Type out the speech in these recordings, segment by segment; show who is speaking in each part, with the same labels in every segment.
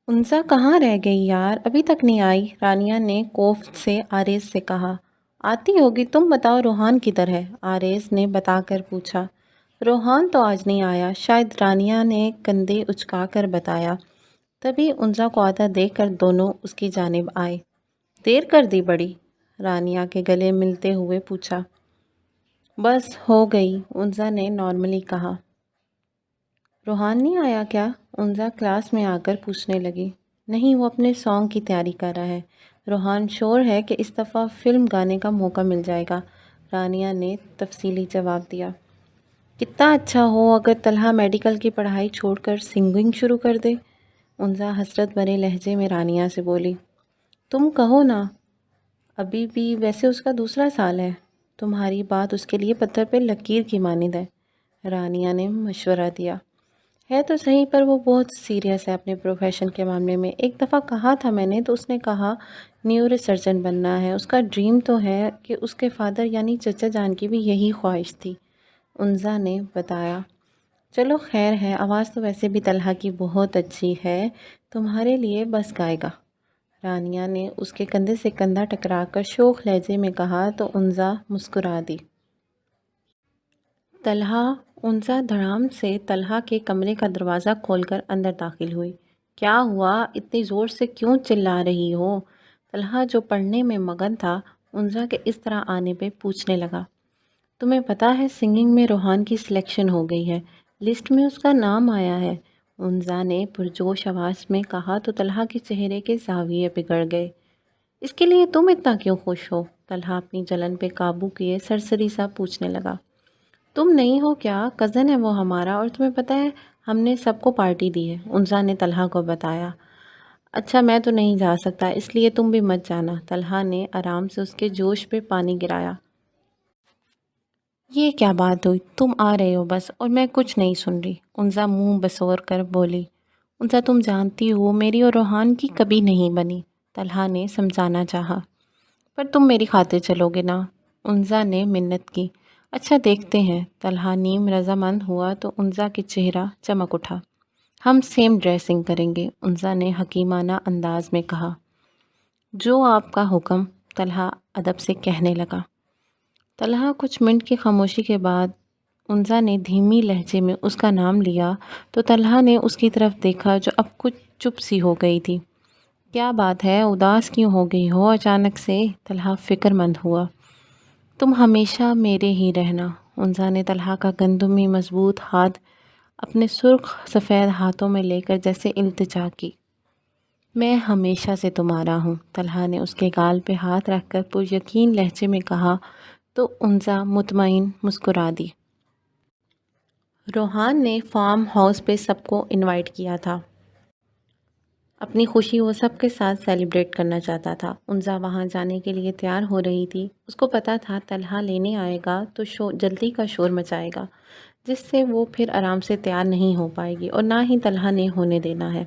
Speaker 1: انسا کہاں رہ گئی یار، ابھی تک نہیں آئی؟ رانیہ نے کوفت سے آریز سے کہا۔ آتی ہوگی، تم بتاؤ روحان کدھر ہے؟ آریز نے بتا کر پوچھا۔ روحان تو آج نہیں آیا شاید، رانیہ نے کندھے اچکا کر بتایا۔ تبھی انسا کو آتا دیکھ کر دونوں اس کی جانب آئے۔ دیر کر دی بڑی؟ رانیہ کے گلے ملتے ہوئے پوچھا۔ بس ہو گئی، انسا نے نارملی کہا۔ روحان نہیں آیا کیا؟ انزا کلاس میں آ کر پوچھنے لگی۔ نہیں، وہ اپنے سانگ کی تیاری کر رہا ہے۔ روحان شور ہے کہ اس دفعہ فلم گانے کا موقع مل جائے گا، رانیہ نے تفصیلی جواب دیا۔ کتنا اچھا ہو اگر طلحہ میڈیکل کی پڑھائی چھوڑ کر سنگنگ شروع کر دے، انزا حسرت بھرے لہجے میں رانیہ سے بولی۔ تم کہو نا، ابھی بھی ویسے اس کا دوسرا سال ہے، تمہاری بات اس کے لیے پتھر پہ لکیر کی مانند ہے، رانیہ نے مشورہ دیا۔ ہے تو صحیح، پر وہ بہت سیریس ہے اپنے پروفیشن کے معاملے میں۔ ایک دفعہ کہا تھا میں نے تو اس نے کہا نیورو سرجن بننا ہے، اس کا ڈریم تو ہے کہ اس کے فادر یعنی چچا جان کی بھی یہی خواہش تھی، انزا نے بتایا۔ چلو خیر ہے، آواز تو ویسے بھی طلحہ کی بہت اچھی ہے، تمہارے لیے بس گائے گا، رانیہ نے اس کے کندھے سے کندھا ٹکرا کر شوخ لہجے میں کہا تو انزا مسکرا دی۔ طلحہ، انسا دھڑام سے طلحہ کے کمرے کا دروازہ کھول کر اندر داخل ہوئی۔ کیا ہوا؟ اتنی زور سے کیوں چلا رہی ہو؟ طلحہ جو پڑھنے میں مگن تھا، انسا کے اس طرح آنے پہ پوچھنے لگا۔ تمہیں پتہ ہے سنگنگ میں روحان کی سلیکشن ہو گئی ہے، لسٹ میں اس کا نام آیا ہے، انسا نے پرجوش آواز میں کہا تو طلحہ کے چہرے کے زاویے بگڑ گئے۔ اس کے لیے تم اتنا کیوں خوش ہو؟ طلحہ اپنی جلن پہ قابو کیے سرسری سا پوچھنے لگا۔ تم نہیں ہو کیا؟ کزن ہے وہ ہمارا، اور تمہیں پتہ ہے ہم نے سب کو پارٹی دی ہے، انزا نے طلحہ کو بتایا۔ اچھا میں تو نہیں جا سکتا، اس لیے تم بھی مت جانا، طلحہ نے آرام سے اس کے جوش پہ پانی گرایا۔ یہ کیا بات ہوئی؟ تم آ رہے ہو بس، اور میں کچھ نہیں سن رہی، انزا منہ بسور کر بولی۔ انزا تم جانتی ہو میری اور روحان کی کبھی نہیں بنی، طلحہ نے سمجھانا چاہا۔ پر تم میری خاطر چلو گے نا، انزا نے منت کی۔ اچھا دیکھتے ہیں، طلحہ نیم رضامند ہوا تو انزا کے چہرہ چمک اٹھا۔ ہم سیم ڈریسنگ کریں گے، انزا نے حکیمانہ انداز میں کہا۔ جو آپ کا حکم، طلحہ ادب سے کہنے لگا۔ طلحہ کچھ منٹ کی خاموشی کے بعد انزا نے دھیمی لہجے میں اس کا نام لیا تو طلحہ نے اس کی طرف دیکھا جو اب کچھ چپ سی ہو گئی تھی۔ کیا بات ہے، اداس کیوں ہو گئی ہو اچانک سے؟ طلحہ فکر مند ہوا۔ تم ہمیشہ میرے ہی رہنا، انزا نے طلحہ کا گندمی مضبوط ہاتھ اپنے سرخ سفید ہاتھوں میں لے کر جیسے التجا کی۔ میں ہمیشہ سے تمہارا ہوں، طلحہ نے اس کے گال پہ ہاتھ رکھ کر پر یقین لہجے میں کہا تو انزا مطمئن مسکرا دی۔ روحان نے فارم ہاؤس پہ سب کو انوائٹ کیا تھا، اپنی خوشی وہ سب کے ساتھ سیلیبریٹ کرنا چاہتا تھا۔ انزا وہاں جانے کے لیے تیار ہو رہی تھی، اس کو پتہ تھا طلحہ لینے آئے گا تو جلدی کا شور مچائے گا، جس سے وہ پھر آرام سے تیار نہیں ہو پائے گی، اور نہ ہی طلحہ نے ہونے دینا ہے۔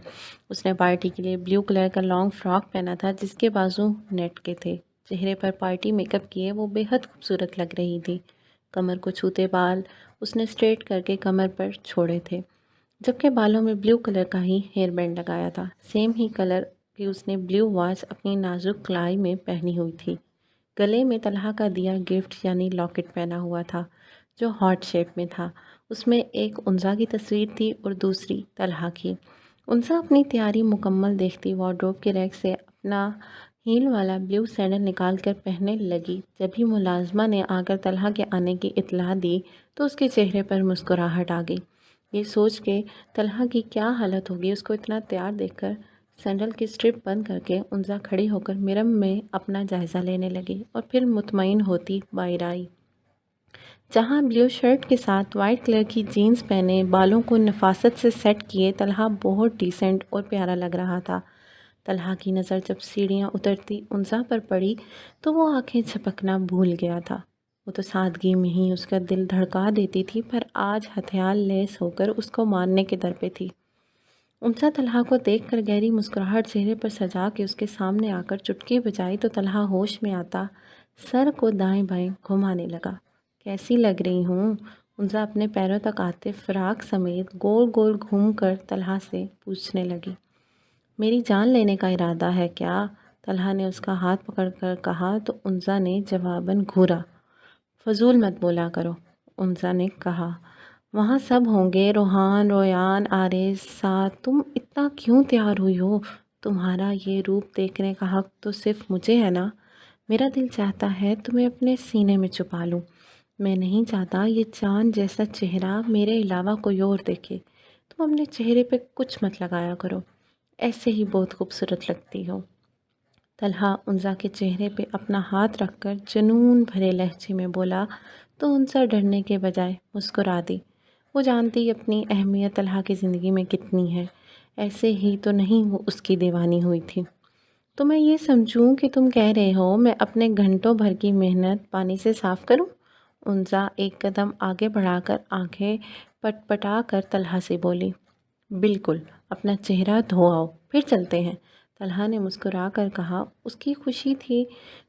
Speaker 1: اس نے پارٹی کے لیے بلیو کلر کا لانگ فراک پہنا تھا جس کے بازو نیٹ کے تھے، چہرے پر پارٹی میک اپ کیے وہ بے حد خوبصورت لگ رہی تھی، کمر کو چھوتے بال اس نے اسٹریٹ کر کے کمر پر چھوڑے تھے، جبکہ بالوں میں بلیو کلر کا ہی ہیئر بینڈ لگایا تھا، سیم ہی کلر کی اس نے بلیو واچ اپنی نازک کلائی میں پہنی ہوئی تھی۔ گلے میں طلحہ کا دیا گفٹ یعنی لاکٹ پہنا ہوا تھا جو ہارٹ شیپ میں تھا، اس میں ایک انزا کی تصویر تھی اور دوسری طلحہ کی۔ انزا اپنی تیاری مکمل دیکھتی وارڈروب کے ریک سے اپنا ہیل والا بلیو سینڈل نکال کر پہننے لگی۔ جب ہی ملازمہ نے آ کر طلحہ کے آنے کی اطلاع دی تو اس کے چہرے پر مسکراہٹ آ گئی۔ یہ سوچ کے طلحہ کی کیا حالت ہوگی اس کو اتنا تیار دیکھ کر، سینڈل کی اسٹرپ بند کر کے انزا کھڑی ہو کر مرم میں اپنا جائزہ لینے لگی اور پھر مطمئن ہوتی باہر آئی، جہاں بلیو شرٹ کے ساتھ وائٹ کلر کی جینز پہنے بالوں کو نفاست سے سیٹ کیے طلحہ بہت ڈیسنٹ اور پیارا لگ رہا تھا۔ طلحہ کی نظر جب سیڑھیاں اترتی انزا پر پڑی تو وہ آنکھیں جھپکنا بھول گیا تھا، وہ تو سادگی میں ہی اس کا دل دھڑکا دیتی تھی، پر آج ہتھیال لیس ہو کر اس کو مارنے کے در پہ تھی۔ انزا طلحہ کو دیکھ کر گہری مسکراہٹ چہرے پر سجا کے اس کے سامنے آ کر چٹکی بجائی تو طلحہ ہوش میں آتا سر کو دائیں بائیں گھمانے لگا۔ کیسی لگ رہی ہوں؟ انزا اپنے پیروں تک آتے فراق سمیت گول گول گھوم کر طلحہ سے پوچھنے لگی۔ میری جان لینے کا ارادہ ہے کیا؟ طلحہ نے اس کا ہاتھ پکڑ کر کہا تو انزا نے جواباً گھورا۔ فضول مت بولا کرو، انزا نے کہا۔ وہاں سب ہوں گے، روحان، رویان، آرز ساتھ، تم اتنا کیوں تیار ہوئی ہو؟ تمہارا یہ روپ دیکھنے کا حق تو صرف مجھے ہے نا؟ میرا دل چاہتا ہے تمہیں اپنے سینے میں چھپا لوں۔ میں نہیں چاہتا یہ چاند جیسا چہرہ میرے علاوہ کوئی اور دیکھے۔ تم اپنے چہرے پہ کچھ مت لگایا کرو، ایسے ہی بہت خوبصورت لگتی ہو۔ طلحہ انزا کے چہرے پہ اپنا ہاتھ رکھ کر جنون بھرے لہجے میں بولا تو انزا ڈرنے کے بجائے مسکرا دی۔ وہ جانتی اپنی اہمیت طلحہ کی زندگی میں کتنی ہے، ایسے ہی تو نہیں وہ اس کی دیوانی ہوئی تھی۔ تو میں یہ سمجھوں کہ تم کہہ رہے ہو میں اپنے گھنٹوں بھر کی محنت پانی سے صاف کروں؟ انزا ایک قدم آگے بڑھا کر آنکھیں پٹ پٹا کر طلحہ سے بولی۔ بالکل، اپنا چہرہ دھو آؤ، پھر چلتے ہیں، طلحہ نے مسکرا کر کہا۔ اس کی خوشی تھی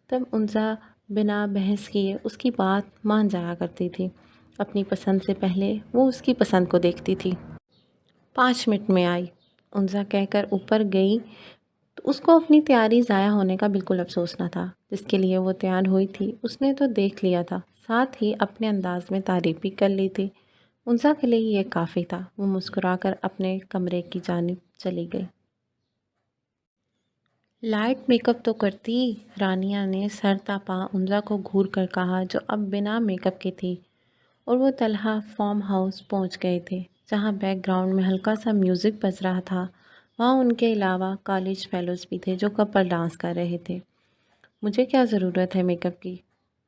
Speaker 1: تب انزا بنا بحث کیے اس کی بات مان جایا کرتی تھی۔ اپنی پسند سے پہلے وہ اس کی پسند کو دیکھتی تھی۔ 5 منٹ میں آئی، انزا کہہ کر اوپر گئی تو اس کو اپنی تیاری ضائع ہونے کا بالکل افسوس نہ تھا۔ جس کے لیے وہ تیار ہوئی تھی اس نے تو دیکھ لیا تھا، ساتھ ہی اپنے انداز میں تعریف بھی کر لی تھی۔ انزا کے لیے یہ کافی تھا۔ وہ مسکرا کر اپنے کمرے کی جانب چلی گئی۔ لائٹ میک اپ تو کرتی، رانیہ نے سر تا پا انزا کو گھور کر کہا جو اب بنا میک اپ کی تھی، اور وہ طلحہ فارم ہاؤس پہنچ گئے تھے جہاں بیک گراؤنڈ میں ہلکا سا میوزک بج رہا تھا۔ وہاں ان کے علاوہ کالج فیلوز بھی تھے جو کپل ڈانس کر رہے تھے۔ مجھے کیا ضرورت ہے میک اپ کی،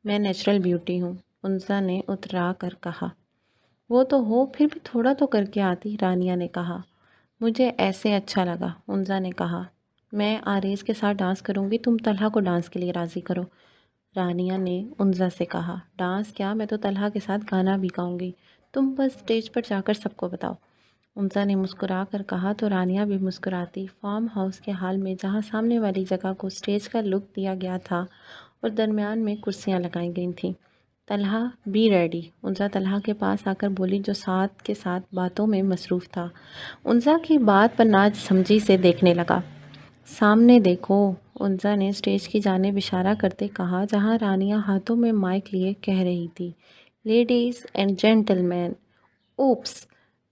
Speaker 1: میں نیچرل بیوٹی ہوں، انزا نے اترا کر کہا۔ وہ تو ہو، پھر بھی تھوڑا تو کر کے آتی، رانیہ نے کہا۔ مجھے ایسے اچھا لگا، انزا نے کہا۔ میں آریز کے ساتھ ڈانس کروں گی، تم طلحہ کو ڈانس کے لیے راضی کرو، رانیہ نے انزا سے کہا۔ ڈانس کیا، میں تو طلحہ کے ساتھ گانا بھی گاؤں گی، تم بس اسٹیج پر جا کر سب کو بتاؤ، انزا نے مسکرا کر کہا تو رانیہ بھی مسکراتی۔ فارم ہاؤس کے ہال میں جہاں سامنے والی جگہ کو اسٹیج کا لک دیا گیا تھا اور درمیان میں کرسیاں لگائی گئی تھیں۔ طلحہ بی ریڈی، انزا طلحہ کے پاس آ کر بولی جو ساتھ کے ساتھ باتوں میں مصروف تھا۔ انزا کی بات پر ناج سمجھی سے دیکھنے لگا۔ سامنے دیکھو، انزا نے اسٹیج کی جانب اشارہ کرتے کہا جہاں رانیہ ہاتھوں میں مائک لیے کہہ رہی تھی۔ Ladies and gentleman, oops,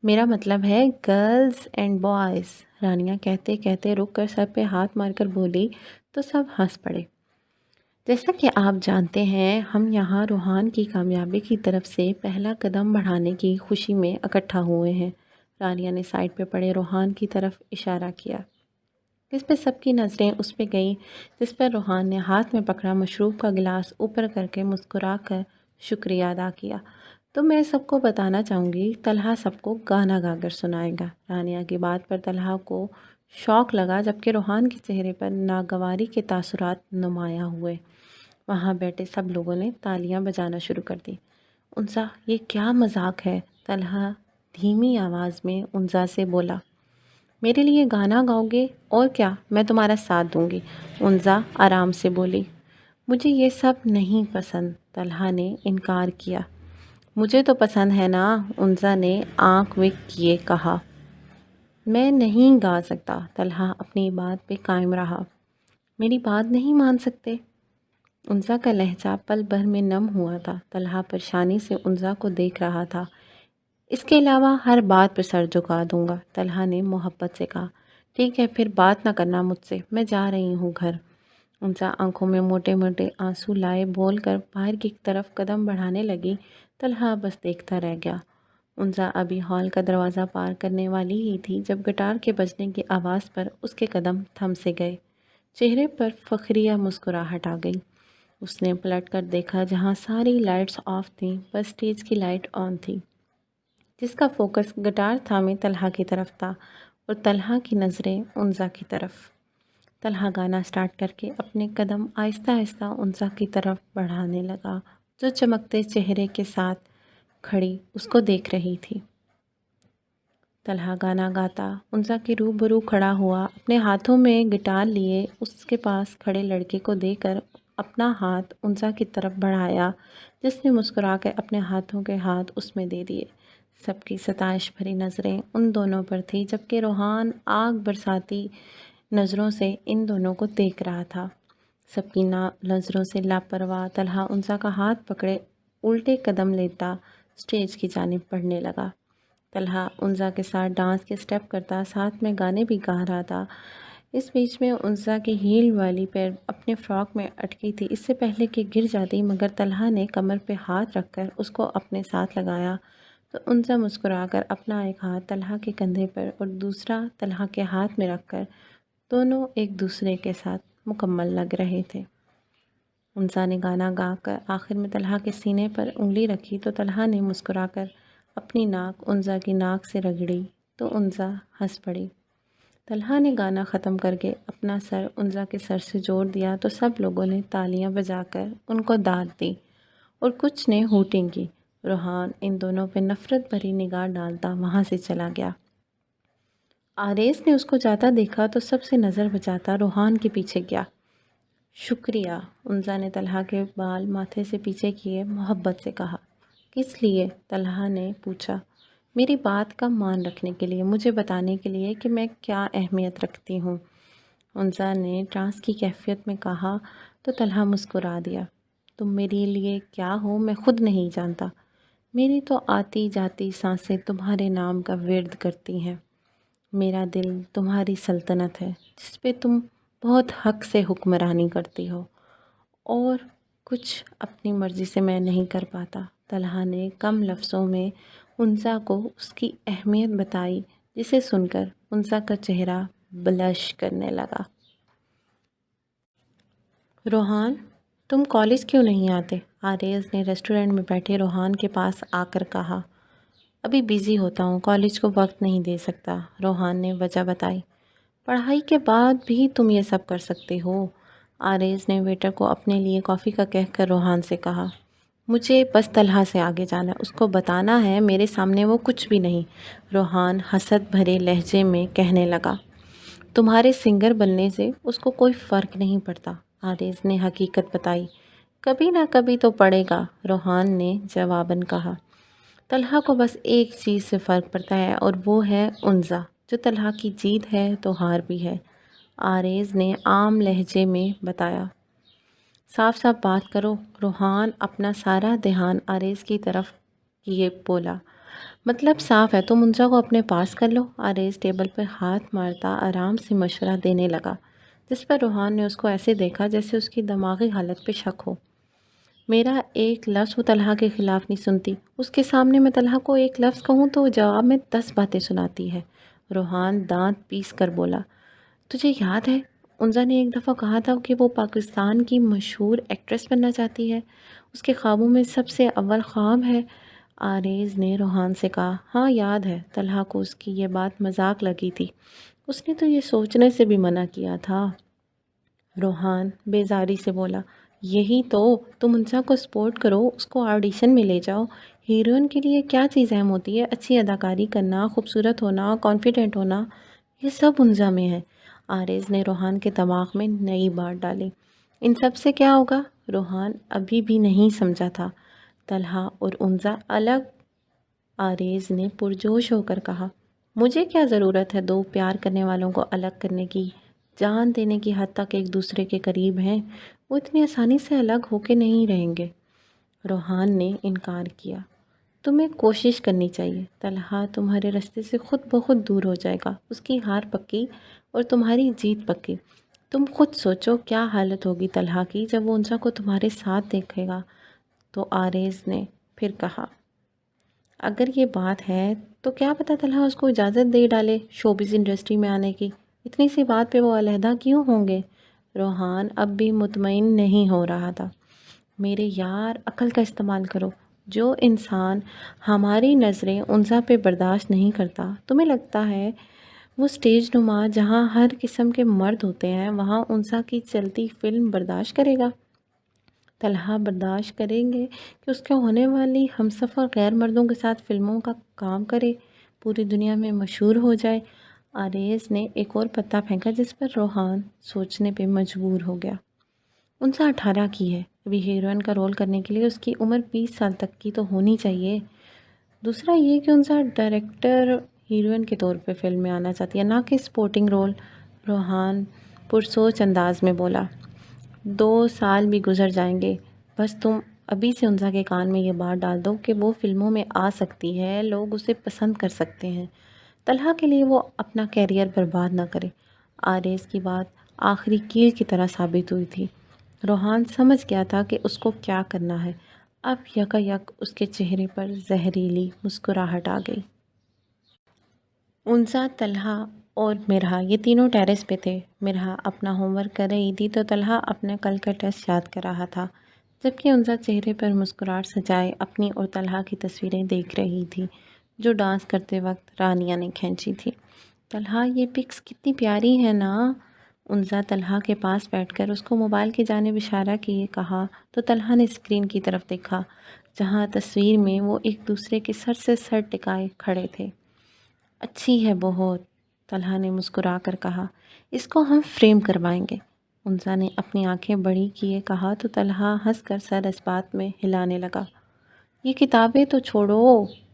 Speaker 1: میرا مطلب ہے گرلز اینڈ بوائز، رانیہ کہتے کہتے رک کر سر پہ ہاتھ مار کر بولی تو سب ہنس پڑے۔ جیسا کہ آپ جانتے ہیں ہم یہاں روحان کی کامیابی کی طرف سے پہلا قدم بڑھانے کی خوشی میں اکٹھا ہوئے ہیں، رانیہ نے سائڈ پہ پڑے روحان کی طرف اشارہ کیا۔ اس پہ سب کی نظریں اس پہ گئیں جس پر روحان نے ہاتھ میں پکڑا مشروب کا گلاس اوپر کر کے مسکرا کر شکریہ ادا کیا۔ تو میں سب کو بتانا چاہوں گی طلحہ سب کو گانا گا کر سنائے گا، رانیہ کی بات پر طلحہ کو شوق لگا جبکہ روحان کے چہرے پر ناگواری کے تاثرات نمایاں ہوئے۔ وہاں بیٹھے سب لوگوں نے تالیاں بجانا شروع کر دی۔ انزا یہ کیا مذاق ہے، طلحہ دھیمی آواز میں انزا سے بولا۔ میرے لیے گانا گاؤ گے؟ اور کیا، میں تمہارا ساتھ دوں گی، انزا آرام سے بولی۔ مجھے یہ سب نہیں پسند، طلحہ نے انکار کیا۔ مجھے تو پسند ہے نا، انزا نے آنکھ وک کیے کہا۔ میں نہیں گا سکتا، طلحہ اپنی بات پہ قائم رہا۔ میری بات نہیں مان سکتے؟ انزا کا لہجہ پل بھر میں نم ہوا تھا۔ طلحہ پریشانی سے انزا کو دیکھ رہا تھا۔ اس کے علاوہ ہر بات پہ سر جھکا دوں گا، طلحہ نے محبت سے کہا۔ ٹھیک ہے پھر بات نہ کرنا مجھ سے، میں جا رہی ہوں گھر، انزا آنکھوں میں موٹے موٹے آنسو لائے بول کر باہر کی طرف قدم بڑھانے لگی۔ طلحہ بس دیکھتا رہ گیا۔ انزا ابھی ہال کا دروازہ پار کرنے والی ہی تھی جب گٹار کے بجنے کی آواز پر اس کے قدم تھم سے گئے۔ چہرے پر فخریہ مسکراہٹ آ گئی۔ اس نے پلٹ کر دیکھا جہاں ساری لائٹس آف تھیں، بس اسٹیج کی لائٹ آن تھی جس کا فوکس گٹار تھامے طلحہ کی طرف تھا اور طلحہ کی نظریں انزا کی طرف۔ طلحہ گانا سٹارٹ کر کے اپنے قدم آہستہ آہستہ انزا کی طرف بڑھانے لگا جو چمکتے چہرے کے ساتھ کھڑی اس کو دیکھ رہی تھی۔ طلحہ گانا گاتا انزا کے روبرو کھڑا ہوا، اپنے ہاتھوں میں گٹار لیے اس کے پاس کھڑے لڑکے کو دے کر اپنا ہاتھ انزا کی طرف بڑھایا جس نے مسکرا کے اپنے ہاتھوں کے ہاتھ اس میں دے دیے۔ سب کی ستائش بھری نظریں ان دونوں پر تھی جبکہ روحان آگ برساتی نظروں سے ان دونوں کو دیکھ رہا تھا۔ سب کی نظروں سے لاپرواہ طلحہ انسا کا ہاتھ پکڑے الٹے قدم لیتا اسٹیج کی جانب بڑھنے لگا۔ طلحہ انسا کے ساتھ ڈانس کے اسٹیپ کرتا، ساتھ میں گانے بھی گا رہا تھا۔ اس بیچ میں انسا کی ہیل والی پیر اپنے فراک میں اٹکی تھی، اس سے پہلے کہ گر جاتی، مگر طلحہ نے کمر پہ ہاتھ رکھ کر اس کو اپنے ساتھ لگایا تو انسا مسکرا کر اپنا ایک ہاتھ طلحہ کے کندھے پر اور دوسرا طلحہ کے ہاتھ میں رکھ کر دونوں ایک دوسرے کے ساتھ مکمل لگ رہے تھے۔ انسا نے گانا گا کر آخر میں طلحہ کے سینے پر انگلی رکھی تو طلحہ نے مسکرا کر اپنی ناک انسا کی ناک سے رگڑی تو انسا ہنس پڑی۔ طلحہ نے گانا ختم کر کے اپنا سر انسا کے سر سے جوڑ دیا تو سب لوگوں نے تالیاں بجا کر ان کو داد دی اور کچھ نے ہوٹنگ کی۔ روحان ان دونوں پہ نفرت بھری نگاہ ڈالتا وہاں سے چلا گیا۔ آریز نے اس کو جاتا دیکھا تو سب سے نظر بچاتا روحان کے پیچھے گیا۔ شکریہ، انسا نے طلحہ کے بال ماتھے سے پیچھے کیے محبت سے کہا۔ کس لیے؟ طلحہ نے پوچھا۔ میری بات کا مان رکھنے کے لیے، مجھے بتانے کے لیے کہ میں کیا اہمیت رکھتی ہوں، انسا نے ٹرانس کی کیفیت میں کہا تو طلحہ مسکرا دیا۔ تم میرے لیے کیا ہو میں خود نہیں جانتا، میری تو آتی جاتی سانسیں تمہارے نام کا ورد کرتی ہیں، میرا دل تمہاری سلطنت ہے جس پہ تم بہت حق سے حکمرانی کرتی ہو، اور کچھ اپنی مرضی سے میں نہیں کر پاتا۔ طلحہ نے کم لفظوں میں انسا کو اس کی اہمیت بتائی، جسے سن کر انسا کا چہرہ بلش کرنے لگا۔ روحان، تم کالج کیوں نہیں آتے؟ آریز نے ریسٹورنٹ میں بیٹھے روحان کے پاس آ کر کہا۔ ابھی بیزی ہوتا ہوں، کالج کو وقت نہیں دے سکتا، روحان نے وجہ بتائی۔ پڑھائی کے بعد بھی تم یہ سب کر سکتے ہو، آریز نے ویٹر کو اپنے لیے کافی کا کہہ کر روحان سے کہا۔ مجھے بس طلحہ سے آگے جانا ہے، اس کو بتانا ہے میرے سامنے وہ کچھ بھی نہیں، روحان حسد بھرے لہجے میں کہنے لگا۔ تمہارے سنگر بننے سے اس کو کوئی فرق نہیں پڑتا، آریز نے حقیقت بتائی۔ کبھی نہ کبھی تو پڑے گا، روحان نے جواباً کہا۔ طلحہ کو بس ایک چیز سے فرق پڑتا ہے اور وہ ہے انسا، جو طلحہ کی جیت ہے تو ہار بھی ہے، آریز نے عام لہجے میں بتایا۔ صاف صاف بات کرو، روحان اپنا سارا دھیان آریز کی طرف کیے بولا۔ مطلب صاف ہے، تم انسا کو اپنے پاس کر لو، آریز ٹیبل پر ہاتھ مارتا آرام سے مشورہ دینے لگا، جس پر روحان نے اس کو ایسے دیکھا جیسے اس کی دماغی حالت پہ شک ہو۔ میرا ایک لفظ وہ طلحہ کے خلاف نہیں سنتی، اس کے سامنے میں طلحہ کو ایک لفظ کہوں تو وہ جواب میں 10 باتیں سناتی ہے، روحان دانت پیس کر بولا۔ تجھے یاد ہے انسا نے ایک دفعہ کہا تھا کہ وہ پاکستان کی مشہور ایکٹریس بننا چاہتی ہے، اس کے خوابوں میں سب سے اول خواب ہے، آریز نے روحان سے کہا۔ ہاں یاد ہے، طلحہ کو اس کی یہ بات مذاق لگی تھی، اس نے تو یہ سوچنے سے بھی منع کیا تھا، روحان بیزاری سے بولا۔ یہی تو، تم انسا کو سپورٹ کرو، اس کو آڈیشن میں لے جاؤ، ہیروئن کے لیے کیا چیز اہم ہوتی ہے؟ اچھی اداکاری کرنا، خوبصورت ہونا، کانفیڈنٹ ہونا، یہ سب انسا میں ہے، آریز نے روحان کے دماغ میں نئی بات ڈالی۔ ان سب سے کیا ہوگا؟ روحان ابھی بھی نہیں سمجھا تھا۔ طلحہ اور انسا الگ، آریز نے پرجوش ہو کر کہا۔ مجھے کیا ضرورت ہے دو پیار کرنے والوں کو الگ کرنے کی، جان دینے کی حد تک ایک دوسرے کے قریب ہیں، وہ اتنی آسانی سے الگ ہو کے نہیں رہیں گے، روحان نے انکار کیا۔ تمہیں کوشش کرنی چاہیے، طلحہ تمہارے راستے سے خود بخود دور ہو جائے گا، اس کی ہار پکی اور تمہاری جیت پکی، تم خود سوچو کیا حالت ہوگی طلحہ کی جب وہ انسا کو تمہارے ساتھ دیکھے گا، تو آریز نے پھر کہا۔ اگر یہ بات ہے تو کیا پتہ طلحہ اس کو اجازت دے ڈالے شوبز انڈسٹری میں آنے کی، اتنی سی بات پہ وہ علیحدہ کیوں ہوں گے؟ روحان اب بھی مطمئن نہیں ہو رہا تھا۔ میرے یار، عقل کا استعمال کرو، جو انسان ہماری نظریں انسا پہ برداشت نہیں کرتا، تمہیں لگتا ہے وہ اسٹیج نما جہاں ہر قسم کے مرد ہوتے ہیں وہاں انسا کی چلتی فلم برداشت کرے گا؟ طلحہ برداشت کریں گے کہ اس کے ہونے والی ہمسفر غیر مردوں کے ساتھ فلموں کا کام کرے، پوری دنیا میں مشہور ہو جائے؟ آریز نے ایک اور پتا پھینکا جس پر روحان سوچنے پہ مجبور ہو گیا۔ انسا 18 کی ہے، ابھی ہیروئن کا رول کرنے کے لیے اس کی عمر 20 سال تک کی تو ہونی چاہیے، دوسرا یہ کہ انسا ڈائریکٹر ہیروئن کے طور پہ فلم میں آنا چاہتی ہے، نہ کہ سپورٹنگ رول، روحان پرسوچ انداز میں بولا۔ 2 سال بھی گزر جائیں گے، بس تم ابھی سے انزا کے کان میں یہ بات ڈال دو کہ وہ فلموں میں آ سکتی ہے، لوگ اسے پسند کر سکتے ہیں، طلحہ کے لیے وہ اپنا کیریئر برباد نہ کرے۔ آریز کی بات آخری کیل کی طرح ثابت ہوئی تھی۔ روحان سمجھ گیا تھا کہ اس کو کیا کرنا ہے۔ اب یکا یک اس کے چہرے پر زہریلی مسکراہٹ آ گئی۔ انزا، طلحہ اور مرحا یہ تینوں ٹیرس پہ تھے۔ مرحا اپنا ہوم ورک کر رہی تھی تو طلحہ اپنے کل کا ٹیسٹ یاد کر رہا تھا، جبکہ انزا چہرے پر مسکراہٹ سجائے اپنی اور طلحہ کی تصویریں دیکھ رہی تھی جو ڈانس کرتے وقت رانیہ نے کھینچی تھی۔ طلحہ، یہ پکس کتنی پیاری ہے نا؟ انزا طلحہ کے پاس بیٹھ کر اس کو موبائل کی جانب اشارہ کیے کہا تو طلحہ نے اسکرین کی طرف دیکھا جہاں تصویر میں وہ ایک دوسرے کے سر سے سر ٹکائے کھڑے تھے۔ اچھی ہے بہت، طلحہ نے مسکرا کر کہا۔ اس کو ہم فریم کروائیں گے، انزا نے اپنی آنکھیں بڑی کیے کہا تو طلحہ ہنس کر سر اس بات میں ہلانے لگا۔ یہ کتابیں تو چھوڑو،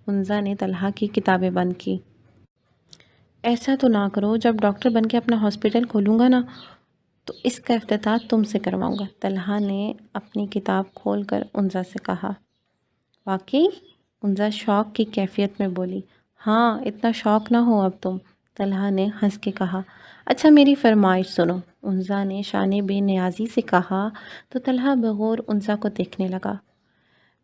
Speaker 1: انزا نے طلحہ کی کتابیں بند کی۔ ایسا تو نہ کرو، جب ڈاکٹر بن کے اپنا ہاسپٹل کھولوں گا نا تو اس کا افتتاح تم سے کرواؤں گا، طلحہ نے اپنی کتاب کھول کر انزا سے کہا۔ واقعی؟ انزا شوق کی کیفیت میں بولی۔ ہاں، اتنا شوق نہ ہو اب تم، طلحہ نے ہنس کے کہا۔ اچھا میری فرمائش سنو، انزا نے شانے بے نیازی سے کہا تو طلحہ بغور انزا کو دیکھنے لگا۔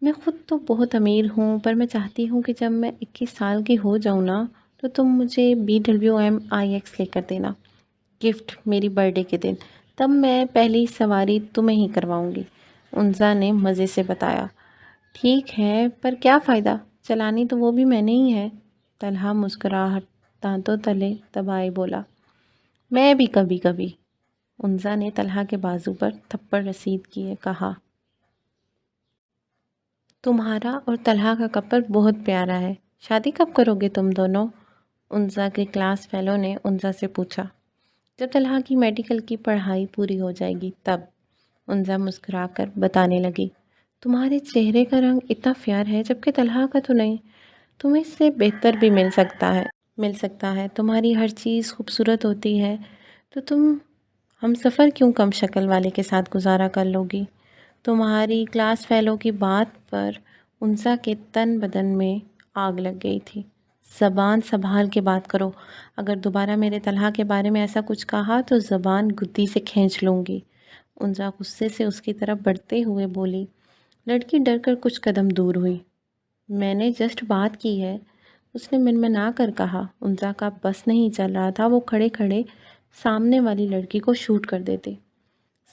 Speaker 1: میں خود تو بہت امیر ہوں، پر میں چاہتی ہوں کہ جب میں 21 سال کی ہو جاؤں نا تو تم مجھے BWMIX لے کر دینا گفٹ میری برتھ ڈے کے دن، تب میں پہلی سواری تمہیں ہی کرواؤں گی، انزا نے مزے سے بتایا۔ ٹھیک ہے، پر کیا فائدہ، چلانی تو وہ بھی میں نے ہی ہے، طلحہ مسکراہٹ دانتوں تلے دبائے بولا۔ میں بھی کبھی کبھی، انزا نے طلحہ کے بازو پر تھپڑ رسید کیے کہا۔ تمہارا اور طلحہ کا کپل بہت پیارا ہے، شادی کب کرو گے تم دونوں؟ انزا کے کلاس فیلو نے انزا سے پوچھا۔ جب طلحہ کی میڈیکل کی پڑھائی پوری ہو جائے گی تب، انزا مسکرا کر بتانے لگی۔ تمہارے چہرے کا رنگ اتنا فیئر ہے جبکہ طلحہ کا تو نہیں، تمہیں اس سے بہتر بھی مل سکتا ہے، تمہاری ہر چیز خوبصورت ہوتی ہے تو تم ہم سفر کیوں کم شکل والے کے ساتھ گزارا کر لو گی؟ تمہاری کلاس فیلو کی بات پر انزا کے تن بدن میں آگ لگ گئی تھی۔ زبان سنبھال کے بات کرو، اگر دوبارہ میرے طلحہ کے بارے میں ایسا کچھ کہا تو زبان گدی سے کھینچ لوں گی، انزا غصے سے اس کی طرف بڑھتے ہوئے بولی۔ لڑکی ڈر کر کچھ قدم دور ہوئی۔ میں نے جسٹ بات کی ہے، اس نے منمنا کر کہا۔ انزا کا بس نہیں چل رہا تھا، وہ کھڑے کھڑے سامنے والی لڑکی کو شوٹ کر دیتے۔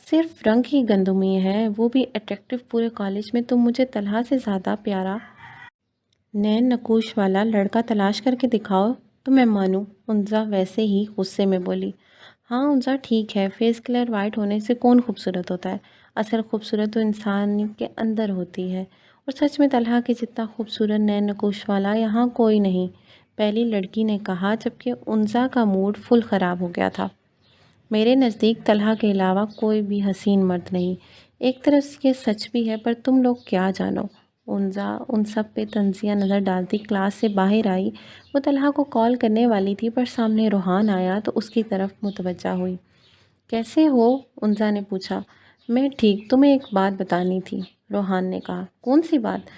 Speaker 1: صرف رنگ ہی گندمی ہے، وہ بھی اٹریکٹیو، پورے کالج میں تم مجھے طلحہ سے زیادہ پیارا نین نقوش والا لڑکا تلاش کر کے دکھاؤ تو میں مانوں، انزا ویسے ہی غصے میں بولی۔ ہاں انزا ٹھیک ہے، فیس کلر وائٹ ہونے سے کون خوبصورت ہوتا ہے، اصل خوبصورت تو انسان کے اندر ہوتی ہے، اور سچ میں طلحہ کے جتنا خوبصورت نین نقوش والا یہاں کوئی نہیں، پہلی لڑکی نے کہا جبکہ انزا کا موڈ فل خراب ہو گیا تھا۔ میرے نزدیک طلحہ کے علاوہ کوئی بھی حسین مرد نہیں، ایک طرف سے یہ سچ بھی ہے، پر تم لوگ کیا جانو، انزا ان سب پہ طنزیہ نظر ڈالتی کلاس سے باہر آئی۔ وہ طلحہ کو کال کرنے والی تھی پر سامنے روحان آیا تو اس کی طرف متوجہ ہوئی۔ کیسے ہو؟ انزا نے پوچھا۔ میں ٹھیک، تمہیں ایک بات بتانی تھی، روحان نے کہا۔ کون سی بات؟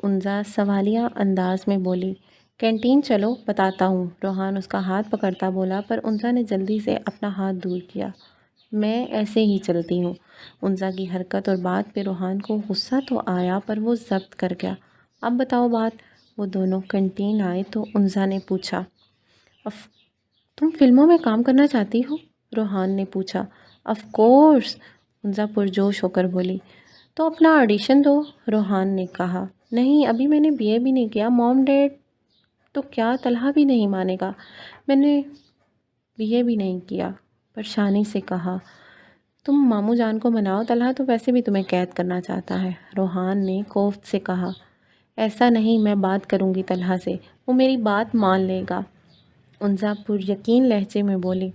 Speaker 1: انزا سوالیہ انداز میں بولی۔ کینٹین چلو بتاتا ہوں، روحان اس کا ہاتھ پکڑتا بولا، پر انزا نے جلدی سے اپنا ہاتھ دور کیا۔ میں ایسے ہی چلتی ہوں، انزا کی حرکت اور بات پہ روحان کو غصہ تو آیا پر وہ ضبط کر گیا۔ اب بتاؤ بات۔ وہ دونوں کینٹین آئے تو انزا نے پوچھا۔ تم فلموں میں کام کرنا چاہتی ہو؟ روحان نے پوچھا۔ آف کورس، انزا پرجوش ہو کر بولی۔ تو اپنا آڈیشن دو، روحان نے کہا۔ نہیں، ابھی میں نے BA بھی نہیں کیا، موم ڈیڈ تو کیا طلحہ بھی نہیں مانے گا، میں نے BA بھی نہیں کیا، پریشانی سے کہا۔ تم ماموں جان کو مناؤ، طلحہ تو ویسے بھی تمہیں قید کرنا چاہتا ہے، روحان نے کوفت سے کہا۔ ایسا نہیں، میں بات کروں گی طلحہ سے، وہ میری بات مان لے گا، انزا پر یقین لہجے میں بولی۔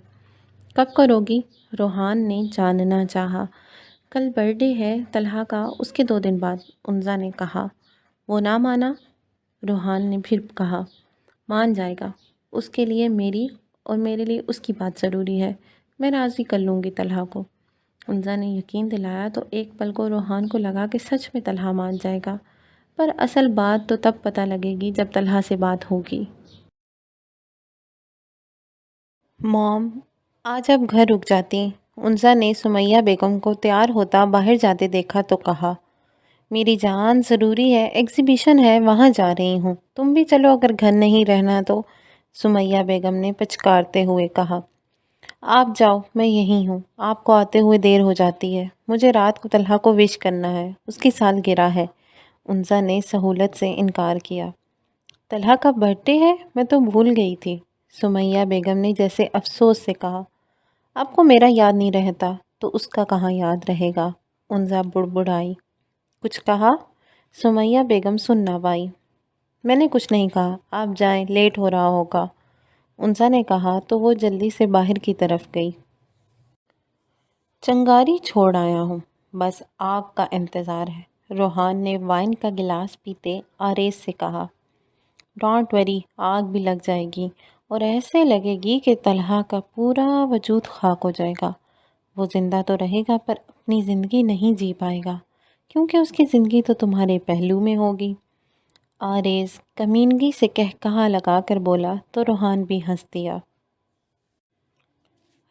Speaker 1: کب کرو گی؟ روحان نے جاننا چاہا۔ کل برتھ ڈے ہے طلحہ کا، اس کے 2 دن بعد، انزا نے کہا۔ وہ نہ مانا؟ روحان نے پھر کہا۔ مان جائے گا، اس کے لیے میری اور میرے لیے اس کی بات ضروری ہے، میں راضی کر لوں گی طلحہ کو۔ انزا نے یقین دلایا تو ایک پل کو روحان کو لگا کہ سچ میں طلحہ مان جائے گا، پر اصل بات تو تب پتہ لگے گی جب طلحہ سے بات ہوگی۔ موم، آج آپ گھر رک جاتی؟ انزا نے سمیہ بیگم کو تیار ہوتا باہر جاتے دیکھا تو کہا، میری جان ضروری ہے، ایگزیبیشن ہے، وہاں جا رہی ہوں، تم بھی چلو اگر گھر نہیں رہنا تو۔ سمیہ بیگم نے پچکارتے ہوئے کہا، آپ جاؤ، میں یہیں ہوں، آپ کو آتے ہوئے دیر ہو جاتی ہے، مجھے رات کو طلحہ کو وش کرنا ہے، اس کی سالگرہ ہے۔ انزا نے سہولت سے انکار کیا۔ طلحہ کا برتھ ڈے ہے؟ میں تو بھول گئی تھی۔ سمیہ بیگم نے جیسے افسوس سے کہا، آپ کو میرا یاد نہیں رہتا تو اس کا کہاں یاد رہے گا؟ انزا بڑبڑائی۔ کچھ کہا؟ سمیہ بیگم سن نہ پائی۔ میں نے کچھ نہیں کہا، آپ جائیں، لیٹ ہو رہا ہوگا، انزا نے کہا تو وہ جلدی سے باہر کی طرف گئی۔ چنگاری چھوڑ آیا ہوں، بس آگ کا انتظار ہے، روحان نے وائن کا گلاس پیتے آریز سے کہا۔ ڈونٹ وری، آگ بھی لگ جائے گی اور ایسے لگے گی کہ طلحہ کا پورا وجود خاک ہو جائے گا۔ وہ زندہ تو رہے گا پر اپنی زندگی نہیں جی پائے گا، کیونکہ اس کی زندگی تو تمہارے پہلو میں ہوگی۔ آریز کمینگی سے کہا لگا کر بولا تو روحان بھی ہنس دیا۔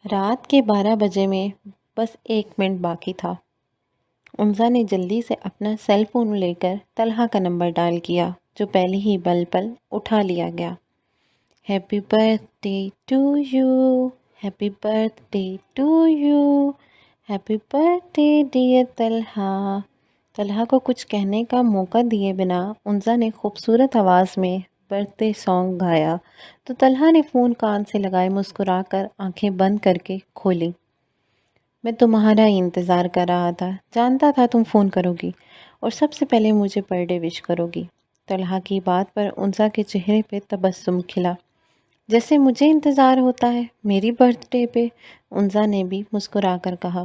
Speaker 1: رات کے 12 بجے میں بس 1 منٹ باقی تھا۔ انزا نے جلدی سے اپنا سیل فون لے کر طلحہ کا نمبر ڈائل کیا جو پہلے ہی پل اٹھا لیا گیا۔ Happy birthday to you, happy birthday to you, happy birthday dear Talha. Talha کو کچھ کہنے کا موقع دیے بنا انزا نے خوبصورت آواز میں برتھ ڈے سانگ گایا تو طلحہ نے فون کان سے لگائے مسکرا کر آنکھیں بند کر کے کھولی۔ میں تمہارا ہی انتظار کر رہا تھا، جانتا تھا تم فون کرو گی اور سب سے پہلے مجھے برتھ ڈے وش کرو گی۔ طلحہ کی بات پر انزا کے چہرے پہ تبسم کھلا۔ جیسے مجھے انتظار ہوتا ہے میری برتھ ڈے پہ، انزا نے بھی مسکرا کر کہا۔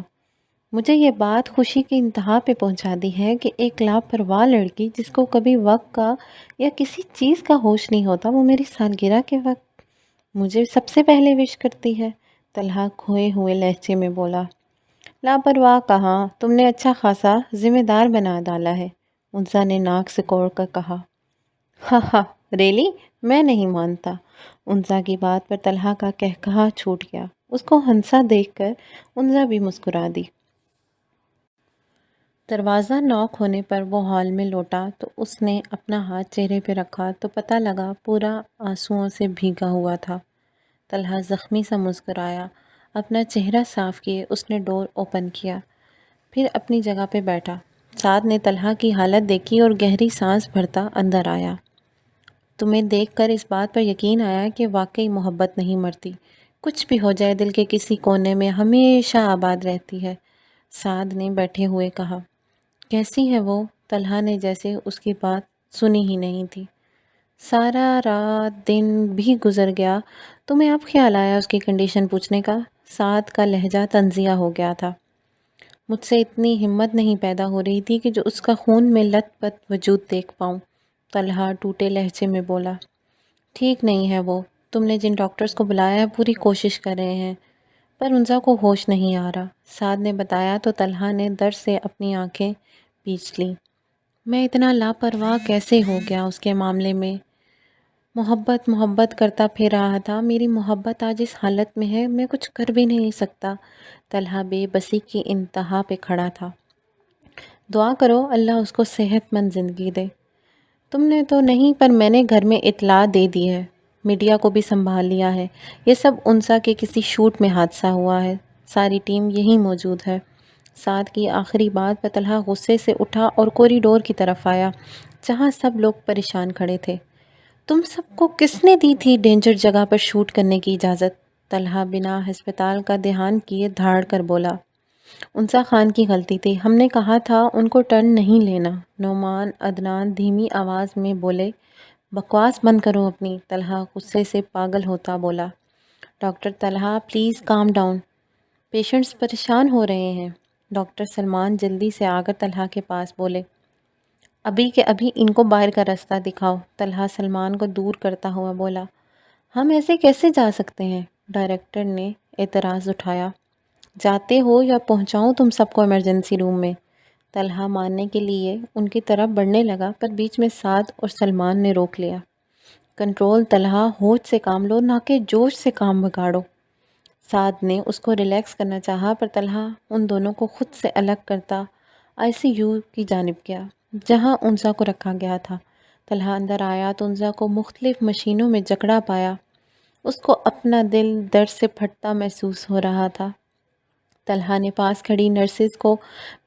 Speaker 1: مجھے یہ بات خوشی کی انتہا پہ پہنچا دی ہے کہ ایک لاپرواہ لڑکی جس کو کبھی وقت کا یا کسی چیز کا ہوش نہیں ہوتا، وہ میری سالگرہ کے وقت مجھے سب سے پہلے وش کرتی ہے، طلحہ کھوئے ہوئے لہجے میں بولا۔ لاپرواہ کہاں، تم نے اچھا خاصا ذمہ دار بنا ڈالا ہے، انزا نے ناک سکوڑ کر کہا۔ ہاں ہاں، ریلی؟ میں نہیں مانتا۔ انزا کی بات پر طلحہ کا قہقہا چھوٹ گیا۔ اس کو ہنسا دیکھ کر انزا بھی مسکرا دی۔ دروازہ ناک ہونے پر وہ ہال میں لوٹا تو اس نے اپنا ہاتھ چہرے پہ رکھا تو پتہ لگا پورا آنسوؤں سے بھیگا ہوا تھا۔ طلحہ زخمی سا مسکرایا، اپنا چہرہ صاف کیے اس نے ڈور اوپن کیا، پھر اپنی جگہ پہ بیٹھا۔ سعد نے طلحہ کی حالت دیکھی اور گہری سانس بھرتا اندر آیا۔ تمہیں دیکھ کر اس بات پر یقین آیا کہ واقعی محبت نہیں مرتی، کچھ بھی ہو جائے دل کے کسی کونے میں ہمیشہ آباد رہتی ہے، سعد نے بیٹھے ہوئے کہا۔ کیسی ہے وہ؟ طلحہ نے جیسے اس کی بات سنی ہی نہیں تھی۔ سارا رات دن بھی گزر گیا، تمہیں اب خیال آیا اس کی کنڈیشن پوچھنے کا؟ سعد کا لہجہ طنزیہ ہو گیا تھا۔ مجھ سے اتنی ہمت نہیں پیدا ہو رہی تھی کہ جو اس کا خون میں لت پت وجود دیکھ پاؤں، طلحہ ٹوٹے لہجے میں بولا۔ ٹھیک نہیں ہے وہ، تم نے جن ڈاکٹرز کو بلایا ہے پوری کوشش کر رہے ہیں، پر انزا کو ہوش نہیں آ رہا، سعد نے بتایا تو طلحہ نے درد سے اپنی آنکھیں پینچ لیں۔ میں اتنا لاپرواہ کیسے ہو گیا اس کے معاملے میں؟ محبت محبت کرتا پھر رہا تھا، میری محبت آج اس حالت میں ہے میں کچھ کر بھی نہیں سکتا۔ طلحہ بے بسی کی انتہا پہ کھڑا تھا۔ دعا کرو اللہ اس کو صحت مند زندگی دے۔ تم نے تو نہیں، پر میں نے گھر میں اطلاع دے دی ہے، میڈیا کو بھی سنبھال لیا ہے، یہ سب انسا کے کسی شوٹ میں حادثہ ہوا ہے، ساری ٹیم یہیں موجود ہے۔ سعد کی آخری بات پر طلحہ غصے سے اٹھا اور کوریڈور کی طرف آیا جہاں سب لوگ پریشان کھڑے تھے۔ تم سب کو کس نے دی تھی ڈینجر جگہ پر شوٹ کرنے کی اجازت؟ طلحہ بنا ہسپتال کا دھیان کیے دھاڑ کر بولا۔ انسا خان کی غلطی تھی، ہم نے کہا تھا ان کو ٹرن نہیں لینا۔ نعمان عدنان دھیمی آواز میں بولے۔ بکواس بند کرو اپنی، طلحہ غصے سے پاگل ہوتا بولا۔ Doctor Talha please calm down, patients پریشان ہو رہے ہیں۔ ڈاکٹر سلمان جلدی سے آ کر طلحہ کے پاس بولے۔ ابھی کے ابھی ان کو باہر کا راستہ دکھاؤ، طلحہ سلمان کو دور کرتا ہوا بولا۔ ہم ایسے کیسے جا سکتے ہیں؟ ڈائریکٹر نے اعتراض اٹھایا۔ جاتے ہو یا پہنچاؤں تم سب کو ایمرجنسی روم میں؟ طلحہ ماننے کے لیے ان کی طرف بڑھنے لگا، پر بیچ میں سعد اور سلمان نے روک لیا۔ کنٹرول طلحہ، ہوش سے کام لو، نہ کہ جوش سے کام بگاڑو۔ سعد نے اس کو ریلیکس کرنا چاہا، پر طلحہ ان دونوں کو خود سے الگ کرتا ICU کی جانب گیا جہاں انزا کو رکھا گیا تھا۔ طلحہ اندر آیا تو انزا کو مختلف مشینوں میں جکڑا پایا۔ اس کو اپنا دل درد سے پھٹتا محسوس ہو رہا تھا۔ طلحہ نے پاس کھڑی نرسز کو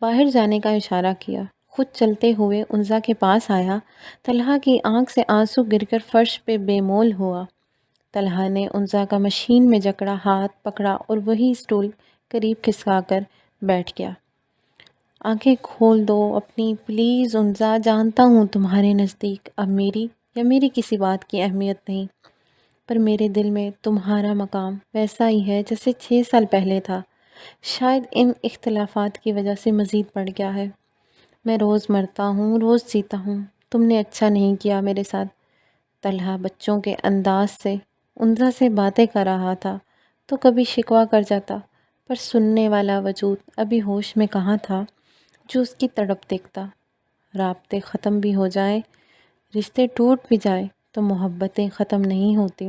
Speaker 1: باہر جانے کا اشارہ کیا۔ خود چلتے ہوئے انزا کے پاس آیا۔ طلحہ کی آنکھ سے آنسو گر کر فرش پہ بے مول ہوا۔ طلحہ نے انزا کا مشین میں جکڑا ہاتھ پکڑا اور وہی اسٹول قریب کھسکا کر بیٹھ گیا۔ آنکھیں کھول دو اپنی پلیز انزا، جانتا ہوں تمہارے نزدیک اب میری یا میری کسی بات کی اہمیت نہیں، پر میرے دل میں تمہارا مقام ویسا ہی ہے جیسے 6 سال پہلے تھا، شاید ان اختلافات کی وجہ سے مزید بڑھ گیا ہے۔ میں روز مرتا ہوں، روز جیتا ہوں، تم نے اچھا نہیں کیا میرے ساتھ۔ طلحہ بچوں کے انداز سے انزا سے باتیں کر رہا تھا تو کبھی شکوہ کر جاتا، پر سننے والا وجود ابھی ہوش میں کہاں تھا جو اس کی تڑپ دیکھتا۔ رابطے ختم بھی ہو جائیں، رشتے ٹوٹ بھی جائیں تو محبتیں ختم نہیں ہوتی۔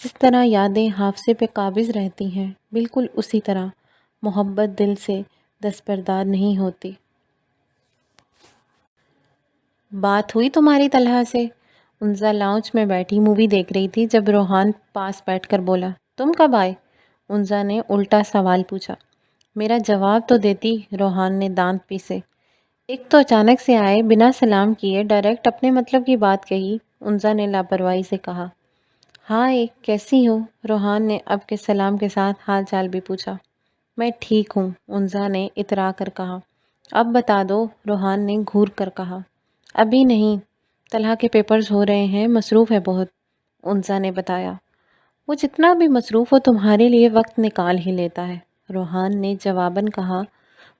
Speaker 1: جس طرح یادیں حافظے پہ قابض رہتی ہیں، بالکل اسی طرح محبت دل سے دستبردار نہیں ہوتی۔ بات ہوئی تمہاری طلحہ سے؟ انزا لاؤنج میں بیٹھی مووی دیکھ رہی تھی جب روحان پاس بیٹھ کر بولا، تم کب آئے؟ انزا نے الٹا سوال پوچھا۔ میرا جواب تو دیتی، روحان نے دانت پیسے۔ ایک تو اچانک سے آئے، بنا سلام کیے ڈائریکٹ اپنے مطلب کی بات کہی، انزا نے لاپرواہی سے کہا۔ ہائے کیسی ہو؟ روحان نے اب کے سلام کے ساتھ حال چال بھی پوچھا۔ میں ٹھیک ہوں، انزا نے اترا کر کہا۔ اب بتا دو، روحان نے گھور کر کہا۔ ابھی نہیں، طلحہ کے پیپرز ہو رہے ہیں، مصروف ہے بہت، انزا نے بتایا۔ وہ جتنا بھی مصروف ہو تمہارے لیے وقت نکال ہی لیتا ہے، روحان نے جواباً کہا۔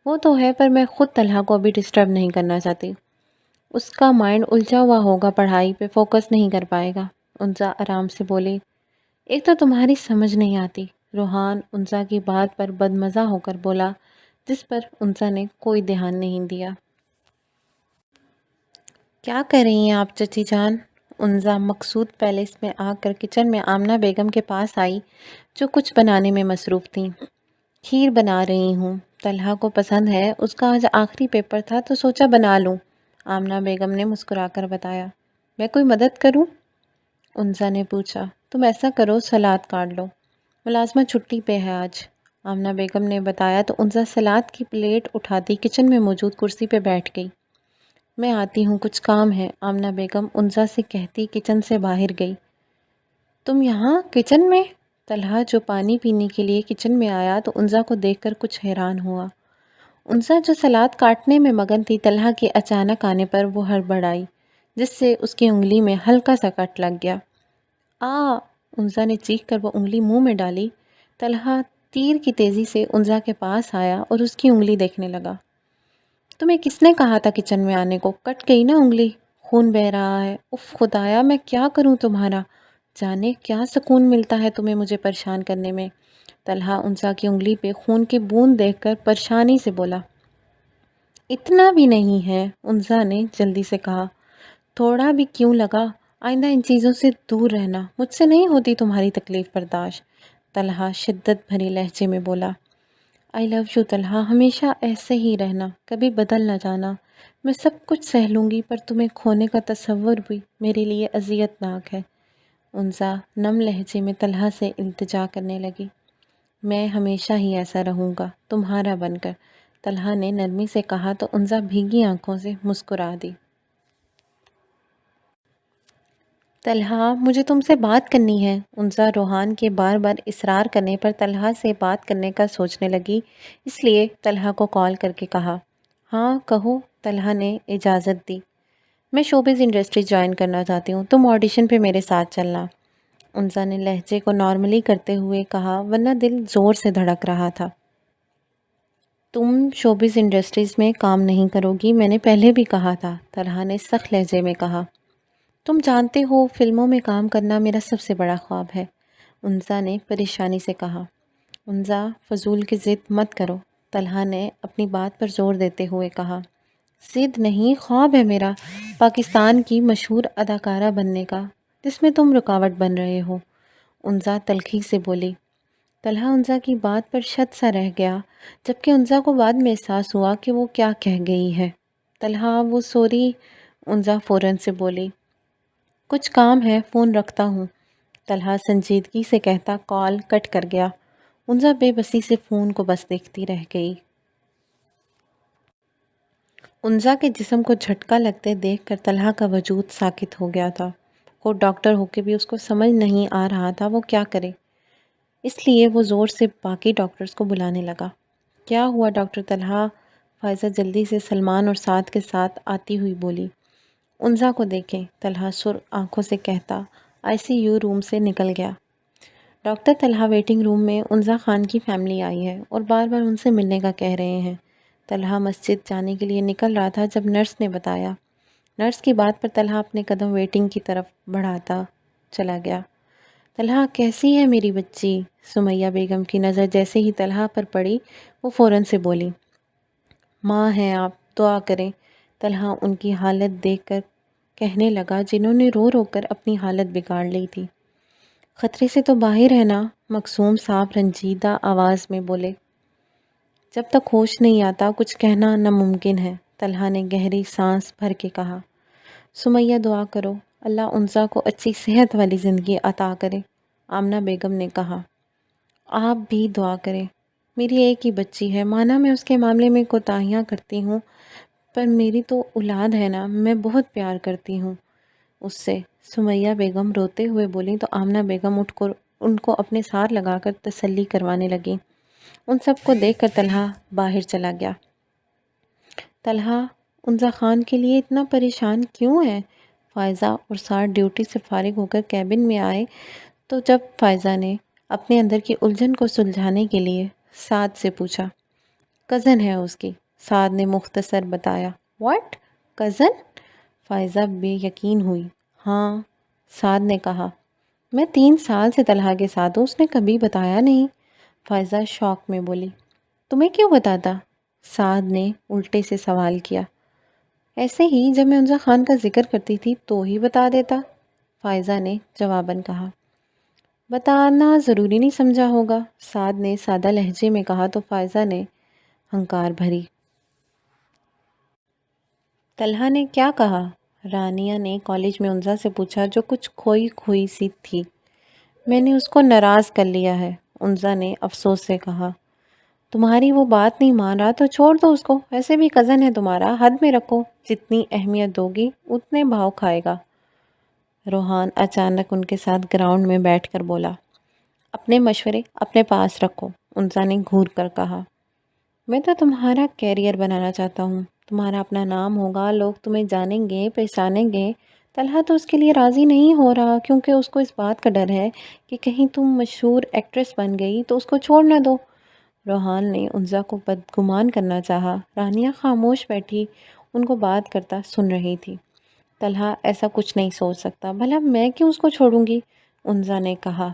Speaker 1: وہ تو ہے، پر میں خود طلحہ کو ابھی ڈسٹرب نہیں کرنا چاہتی، اس کا مائنڈ الجھا ہوا ہوگا، پڑھائی پہ فوکس نہیں کر پائے گا، انزا آرام سے بولی۔ ایک تو تمہاری سمجھ نہیں آتی، روحان انزا کی بات پر بدمزہ ہو کر بولا، جس پر انزا نے کوئی دھیان نہیں دیا۔ کیا کر رہی ہیں آپ چچی جان؟ انزا مقصود پیلس میں آ کر کچن میں آمنہ بیگم کے پاس آئی جو کچھ بنانے میں مصروف تھیں۔ کھیر بنا رہی ہوں، طلحہ کو پسند ہے، اس کا آج آخری پیپر تھا تو سوچا بنا لوں، آمنہ بیگم نے مسکرا کر بتایا۔ میں کوئی مدد کروں؟ انزا نے پوچھا۔ تم ایسا کرو، سلاد کاٹ لو، ملازمہ چھٹی پہ ہے آج، آمنہ بیگم نے بتایا تو انزا سلاد کی پلیٹ اٹھاتی کچن میں موجود کرسی پہ بیٹھ گئی۔ میں آتی ہوں، کچھ کام ہے، آمنہ بیگم انزا سے کہتی کچن سے باہر گئی۔ تم یہاں کچن میں؟ طلحہ جو پانی پینے کے لیے کچن میں آیا تو انزا کو دیکھ کر کچھ حیران ہوا۔ انزا جو سلاد کاٹنے میں مگن تھی، طلحہ کے اچانک آنے پر وہ ہڑبڑائی، جس سے اس کی انگلی میں ہلکا سا کٹ لگ گیا۔ انزا نے چیخ کر وہ انگلی منہ میں ڈالی۔ طلحہ تیر کی تیزی سے انزا کے پاس آیا اور اس کی انگلی دیکھنے لگا۔ تمہیں کس نے کہا تھا کچن میں آنے کو؟ کٹ گئی نا انگلی، خون بہہ رہا ہے، اف خدایا میں کیا کروں تمہارا، جانے کیا سکون ملتا ہے تمہیں مجھے پریشان کرنے میں۔ طلحہ انزا کی انگلی پہ خون کی بوند دیکھ کر پریشانی سے بولا۔ اتنا بھی نہیں ہے، انزا نے جلدی سے کہا۔ تھوڑا بھی کیوں لگا، آئندہ ان چیزوں سے دور رہنا، مجھ سے نہیں ہوتی تمہاری تکلیف برداشت، طلحہ شدت بھری لہجے میں بولا۔ آئی لو یو طلحہ، ہمیشہ ایسے ہی رہنا، کبھی بدل نہ جانا، میں سب کچھ سہ لوں گی، پر تمہیں کھونے کا تصور بھی میرے لیے اذیت ناک ہے۔ انزا نم لہجے میں طلحہ سے التجا کرنے لگی۔ میں ہمیشہ ہی ایسا رہوں گا، تمہارا بن کر، طلحہ نے نرمی سے کہا تو انزا بھیگی آنکھوں سے مسکرا دی۔ طلحہ مجھے تم سے بات کرنی ہے، انزا روحان کے بار بار اصرار کرنے پر طلحہ سے بات کرنے کا سوچنے لگی، اس لیے طلحہ کو کال کر کے کہا۔ ہاں کہو، طلحہ نے اجازت دی۔ میں شوبز انڈسٹری جوائن کرنا چاہتی ہوں، تم آڈیشن پہ میرے ساتھ چلنا، انزا نے لہجے کو نارملی کرتے ہوئے کہا، ورنہ دل زور سے دھڑک رہا تھا۔ تم شوبز انڈسٹریز میں کام نہیں کرو گی، میں نے پہلے بھی کہا تھا، طلحہ نے سخت لہجے میں کہا۔ تم جانتے ہو فلموں میں کام کرنا میرا سب سے بڑا خواب ہے، انزا نے پریشانی سے کہا۔ انزا، فضول کی ضد مت کرو، طلحہ نے اپنی بات پر زور دیتے ہوئے کہا۔ ضد نہیں، خواب ہے میرا، پاکستان کی مشہور اداکارہ بننے کا، جس میں تم رکاوٹ بن رہے ہو، انزا تلخی سے بولی۔ طلحہ انزا کی بات پر شت سا رہ گیا، جبکہ انزا کو بعد میں احساس ہوا کہ وہ کیا کہہ گئی ہے۔ طلحہ، وہ سوری، انزا فوراً سے بولی۔ کچھ کام ہے، فون رکھتا ہوں، طلحہ سنجیدگی سے کہتا کال کٹ کر گیا۔ انزا بے بسی سے فون کو بس دیکھتی رہ گئی۔ انزا کے جسم کو جھٹکا لگتے دیکھ کر طلحہ کا وجود ساکت ہو گیا تھا۔ وہ ڈاکٹر ہو کے بھی اس کو سمجھ نہیں آ رہا تھا وہ کیا کرے، اس لیے وہ زور سے باقی ڈاکٹرز کو بلانے لگا۔ کیا ہوا ڈاکٹر طلحہ؟ فائزہ جلدی سے سلمان اور سعد کے ساتھ آتی ہوئی بولی۔ انزا کو دیکھیں، طلحہ سرخ آنکھوں سے کہتا ICU روم سے نکل گیا۔ ڈاکٹر طلحہ ویٹنگ روم میں انزا خان کی فیملی آئی ہے اور بار بار ان سے ملنے کا کہہ رہے ہیں۔ طلحہ مسجد جانے کے لیے نکل رہا تھا جب نرس نے بتایا۔ نرس کی بات پر طلحہ اپنے قدم ویٹنگ کی طرف بڑھاتا چلا گیا۔ طلحہ، کیسی ہے میری بچی؟ سمیہ بیگم کی نظر جیسے ہی طلحہ پر پڑی وہ فوراً سے بولی۔ ماں ہیں آپ، دعا کریں، طلحہ ان کی حالت دیکھ کر کہنے لگا جنہوں نے رو رو کر اپنی حالت بگاڑ لی تھی۔ خطرے سے تو باہر ہے نا؟ مکسوم صاحب رنجیدہ آواز میں بولے۔ جب تک ہوش نہیں آتا کچھ کہنا ناممکن ہے، طلحہ نے گہری سانس بھر کے کہا۔ سمیہ، دعا کرو اللہ انزا کو اچھی صحت والی زندگی عطا کرے، آمنہ بیگم نے کہا۔ آپ بھی دعا کریں، میری ایک ہی بچی ہے، مانا میں اس کے معاملے میں کوتاہیاں کرتی ہوں، پر میری تو اولاد ہے نا، میں بہت پیار کرتی ہوں اس سے، سمیہ بیگم روتے ہوئے بولیں تو آمنہ بیگم اٹھ کر ان کو اپنے ساتھ لگا کر تسلی کروانے لگی۔ ان سب کو دیکھ کر طلحہ باہر چلا گیا۔ طلحہ، انزا خان کے لیے اتنا پریشان کیوں ہے؟ فائزہ اور سعد ڈیوٹی سے فارغ ہو کر کیبن میں آئے تو جب فائزہ نے اپنے اندر کی الجھن کو سلجھانے کے لیے سعد سے پوچھا۔ کزن ہے اس کی، سعد نے مختصر بتایا۔ واٹ؟ کزن؟ فائزہ بے یقین ہوئی۔ ہاں، سعد نے کہا۔ میں 3 سال سے طلحہ کے ساتھ ہوں، اس نے کبھی بتایا نہیں، فائزہ شوق میں بولی۔ تمہیں کیوں بتاتا؟ سعد نے الٹے سے سوال کیا۔ ایسے ہی جب میں انزا خان کا ذکر کرتی تھی تو ہی بتا دیتا، فائزہ نے جواباً کہا۔ بتانا ضروری نہیں سمجھا ہوگا، سعد نے سادہ لہجے میں کہا تو فائزہ نے ہنکار بھری۔ طلحہ نے کیا کہا؟ رانیہ نے کالج میں انزا سے پوچھا جو کچھ کھوئی کھوئی سی تھی۔ میں نے اس کو ناراض کر لیا ہے، انزا نے افسوس سے کہا۔ تمہاری وہ بات نہیں مان رہا تو چھوڑ دو اس کو، ایسے بھی کزن ہے تمہارا، حد میں رکھو، جتنی اہمیت دو گی اتنے بھاؤ کھائے گا۔ روحان اچانک ان کے ساتھ گراؤنڈ میں بیٹھ کر بولا۔ اپنے مشورے اپنے پاس رکھو، انزا نے گھور کر کہا۔ میں تو تمہارا کیریئر بنانا چاہتا ہوں، تمہارا اپنا نام ہوگا، لوگ تمہیں جانیں گے، پہچانیں گے۔ طلحہ تو اس کے لیے راضی نہیں ہو رہا کیونکہ اس کو اس بات کا ڈر ہے کہ کہیں تم مشہور ایکٹریس بن گئی تو اس کو چھوڑ نہ دو۔ روحان نے انزا کو بدگمان کرنا چاہا، رانیہ خاموش بیٹھی ان کو بات کرتا سن رہی تھی۔ طلحہ ایسا کچھ نہیں سوچ سکتا، بھلا میں کیوں اس کو چھوڑوں گی؟ انزا نے کہا۔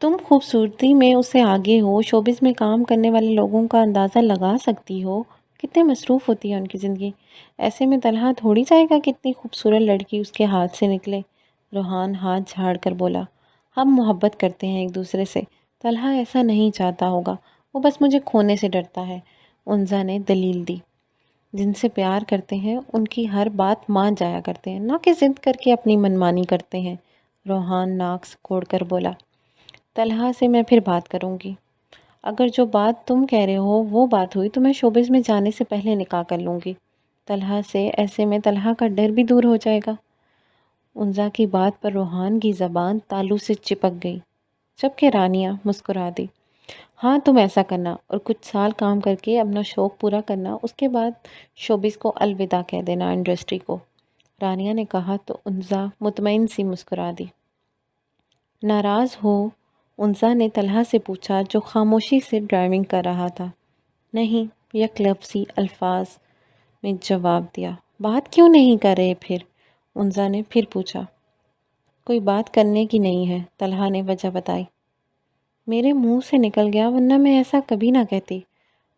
Speaker 1: تم خوبصورتی میں اس سے آگے ہو، شوبز میں کام کرنے والے لوگوں کا اندازہ لگا سکتی ہو، کتنے مصروف ہوتی ہے ان کی زندگی، ایسے میں طلحہ تھوڑی چاہے گا کتنی خوبصورت لڑکی اس کے ہاتھ سے نکلے۔ روحان ہاتھ جھاڑ کر بولا۔ ہم محبت کرتے ہیں ایک دوسرے سے، طلحہ ایسا نہیں چاہتا ہوگا، وہ بس مجھے کھونے سے ڈرتا ہے، انزا نے دلیل دی۔ جن سے پیار کرتے ہیں ان کی ہر بات مان جایا کرتے ہیں، نہ کہ ضد کر کے اپنی منمانی کرتے ہیں، روحان ناک سکوڑ کر بولا۔ طلحہ سے میں پھر بات کروں گی، اگر جو بات تم کہہ رہے ہو وہ بات ہوئی تو میں شوبز میں جانے سے پہلے نکاح کر لوں گی طلحہ سے، ایسے میں طلحہ کا ڈر بھی دور ہو جائے گا۔ انزا کی بات پر روحان کی زبان تالو سے چپک گئی، جبکہ رانیہ مسکرا دی۔ ہاں، تم ایسا کرنا اور کچھ سال کام کر کے اپنا شوق پورا کرنا، اس کے بعد شوبز کو الوداع کہہ دینا، انڈسٹری کو، رانیہ نے کہا تو انزا مطمئن سی مسکرا دی۔ ناراض ہو؟ انزا نے طلحہ سے پوچھا جو خاموشی سے ڈرائیونگ کر رہا تھا۔ نہیں، یک لفظی الفاظ میں جواب دیا۔ بات کیوں نہیں کر رہے پھر؟ انزا نے پھر پوچھا۔ کوئی بات کرنے کی نہیں ہے، طلحہ نے وجہ بتائی۔ میرے منہ سے نکل گیا ورنہ میں ایسا کبھی نہ کہتی،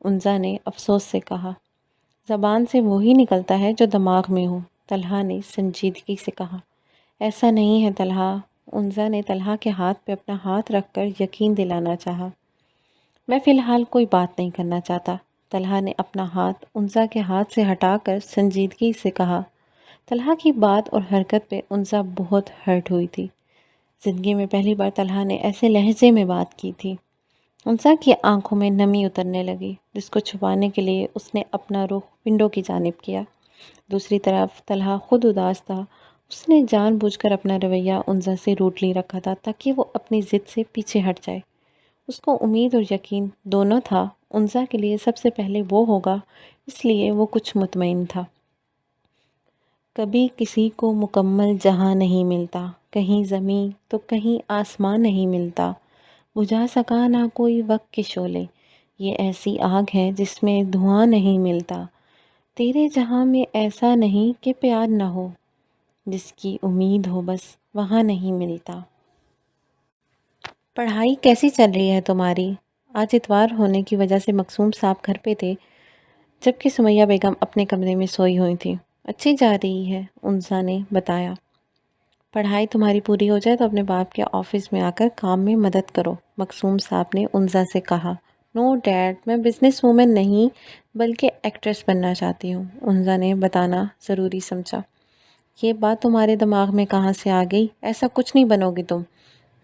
Speaker 1: انزا نے افسوس سے کہا۔ زبان سے وہی نکلتا ہے جو دماغ میں ہو، طلحہ نے سنجیدگی سے کہا۔ ایسا نہیں ہے طلحہ، انزا نے طلحہ کے ہاتھ پہ اپنا ہاتھ رکھ کر یقین دلانا چاہا۔ میں فی الحال کوئی بات نہیں کرنا چاہتا، طلحہ نے اپنا ہاتھ انزا کے ہاتھ سے ہٹا کر سنجیدگی سے کہا۔ طلحہ کی بات اور حرکت پہ انزا بہت ہرٹ ہوئی تھی۔ زندگی میں پہلی بار طلحہ نے ایسے لہجے میں بات کی تھی۔ انزا کی آنکھوں میں نمی اترنے لگی، جس کو چھپانے کے لیے اس نے اپنا رخ ونڈو کی جانب کیا۔ دوسری طرف طلحہ خود اداس تھا، اس نے جان بوجھ کر اپنا رویہ انزا سے روٹلی رکھا تھا تاکہ وہ اپنی ضد سے پیچھے ہٹ جائے۔ اس کو امید اور یقین دونوں تھا، انزا کے لیے سب سے پہلے وہ ہوگا، اس لیے وہ کچھ مطمئن تھا۔ کبھی کسی کو مکمل جہاں نہیں ملتا، کہیں زمین تو کہیں آسمان نہیں ملتا، بجھا سکا نہ کوئی وقت کے شعلے، یہ ایسی آگ ہے جس میں دھواں نہیں ملتا، تیرے جہاں میں ایسا نہیں کہ پیار نہ ہو، جس کی امید ہو بس وہاں نہیں ملتا۔ پڑھائی کیسی چل رہی ہے تمہاری؟ آج اتوار ہونے کی وجہ سے مقصوم صاحب گھر پہ تھے، جبکہ سمیہ بیگم اپنے کمرے میں سوئی ہوئی تھیں۔ اچھی جا رہی ہے، انزا نے بتایا۔ پڑھائی تمہاری پوری ہو جائے تو اپنے باپ کے آفس میں آ کر کام میں مدد کرو، مقصوم صاحب نے انزا سے کہا۔ نو ڈیڈ، میں بزنس وومن نہیں بلکہ ایکٹریس بننا چاہتی ہوں، انزا نے بتانا ضروری سمجھا۔ یہ بات تمہارے دماغ میں کہاں سے آ گئی؟ ایسا کچھ نہیں بنو گی تم،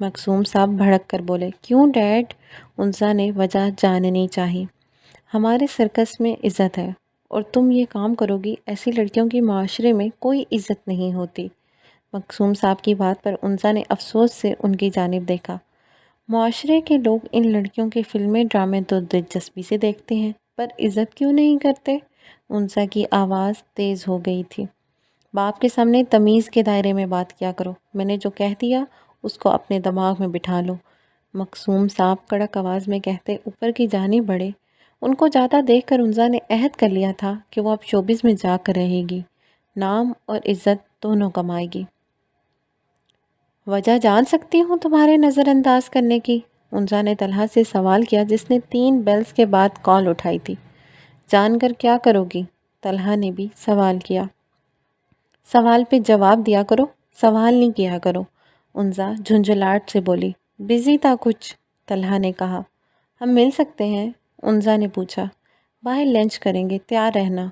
Speaker 1: مقصوم صاحب بھڑک کر بولے۔ کیوں ڈیڈ؟ انزا نے وجہ جاننی چاہی۔ ہمارے سرکس میں عزت ہے، اور تم یہ کام کرو گی، ایسی لڑکیوں کی معاشرے میں کوئی عزت نہیں ہوتی۔ مقصوم صاحب کی بات پر انزا نے افسوس سے ان کی جانب دیکھا۔ معاشرے کے لوگ ان لڑکیوں کے فلمیں ڈرامے تو دلچسپی سے دیکھتے ہیں، پر عزت کیوں نہیں کرتے؟ انزا کی آواز تیز ہو گئی تھی۔ باپ کے سامنے تمیز کے دائرے میں بات کیا کرو، میں نے جو کہہ دیا اس کو اپنے دماغ میں بٹھا لو، مقصوم صاحب کڑک آواز میں کہتے اوپر کی جانب بڑھے۔ ان کو جاتا دیکھ کر انزا نے عہد کر لیا تھا کہ وہ اب شوبز میں جا کر رہے گی، نام اور عزت دونوں کمائے گی۔ وجہ جان سکتی ہوں تمہارے نظر انداز کرنے کی؟ انزا نے طلحہ سے سوال کیا، جس نے 3 بیلز کے بعد کال اٹھائی تھی۔ جان کر کیا کرو گی؟ طلحہ نے بھی سوال کیا۔ سوال پہ جواب دیا کرو، سوال نہیں کیا کرو، انزا جھنجھلاہٹ سے بولی۔ بزی تھا کچھ، طلحہ نے کہا۔ ہم مل سکتے ہیں؟ انزا نے پوچھا۔ باہر لنچ کریں گے، تیار رہنا،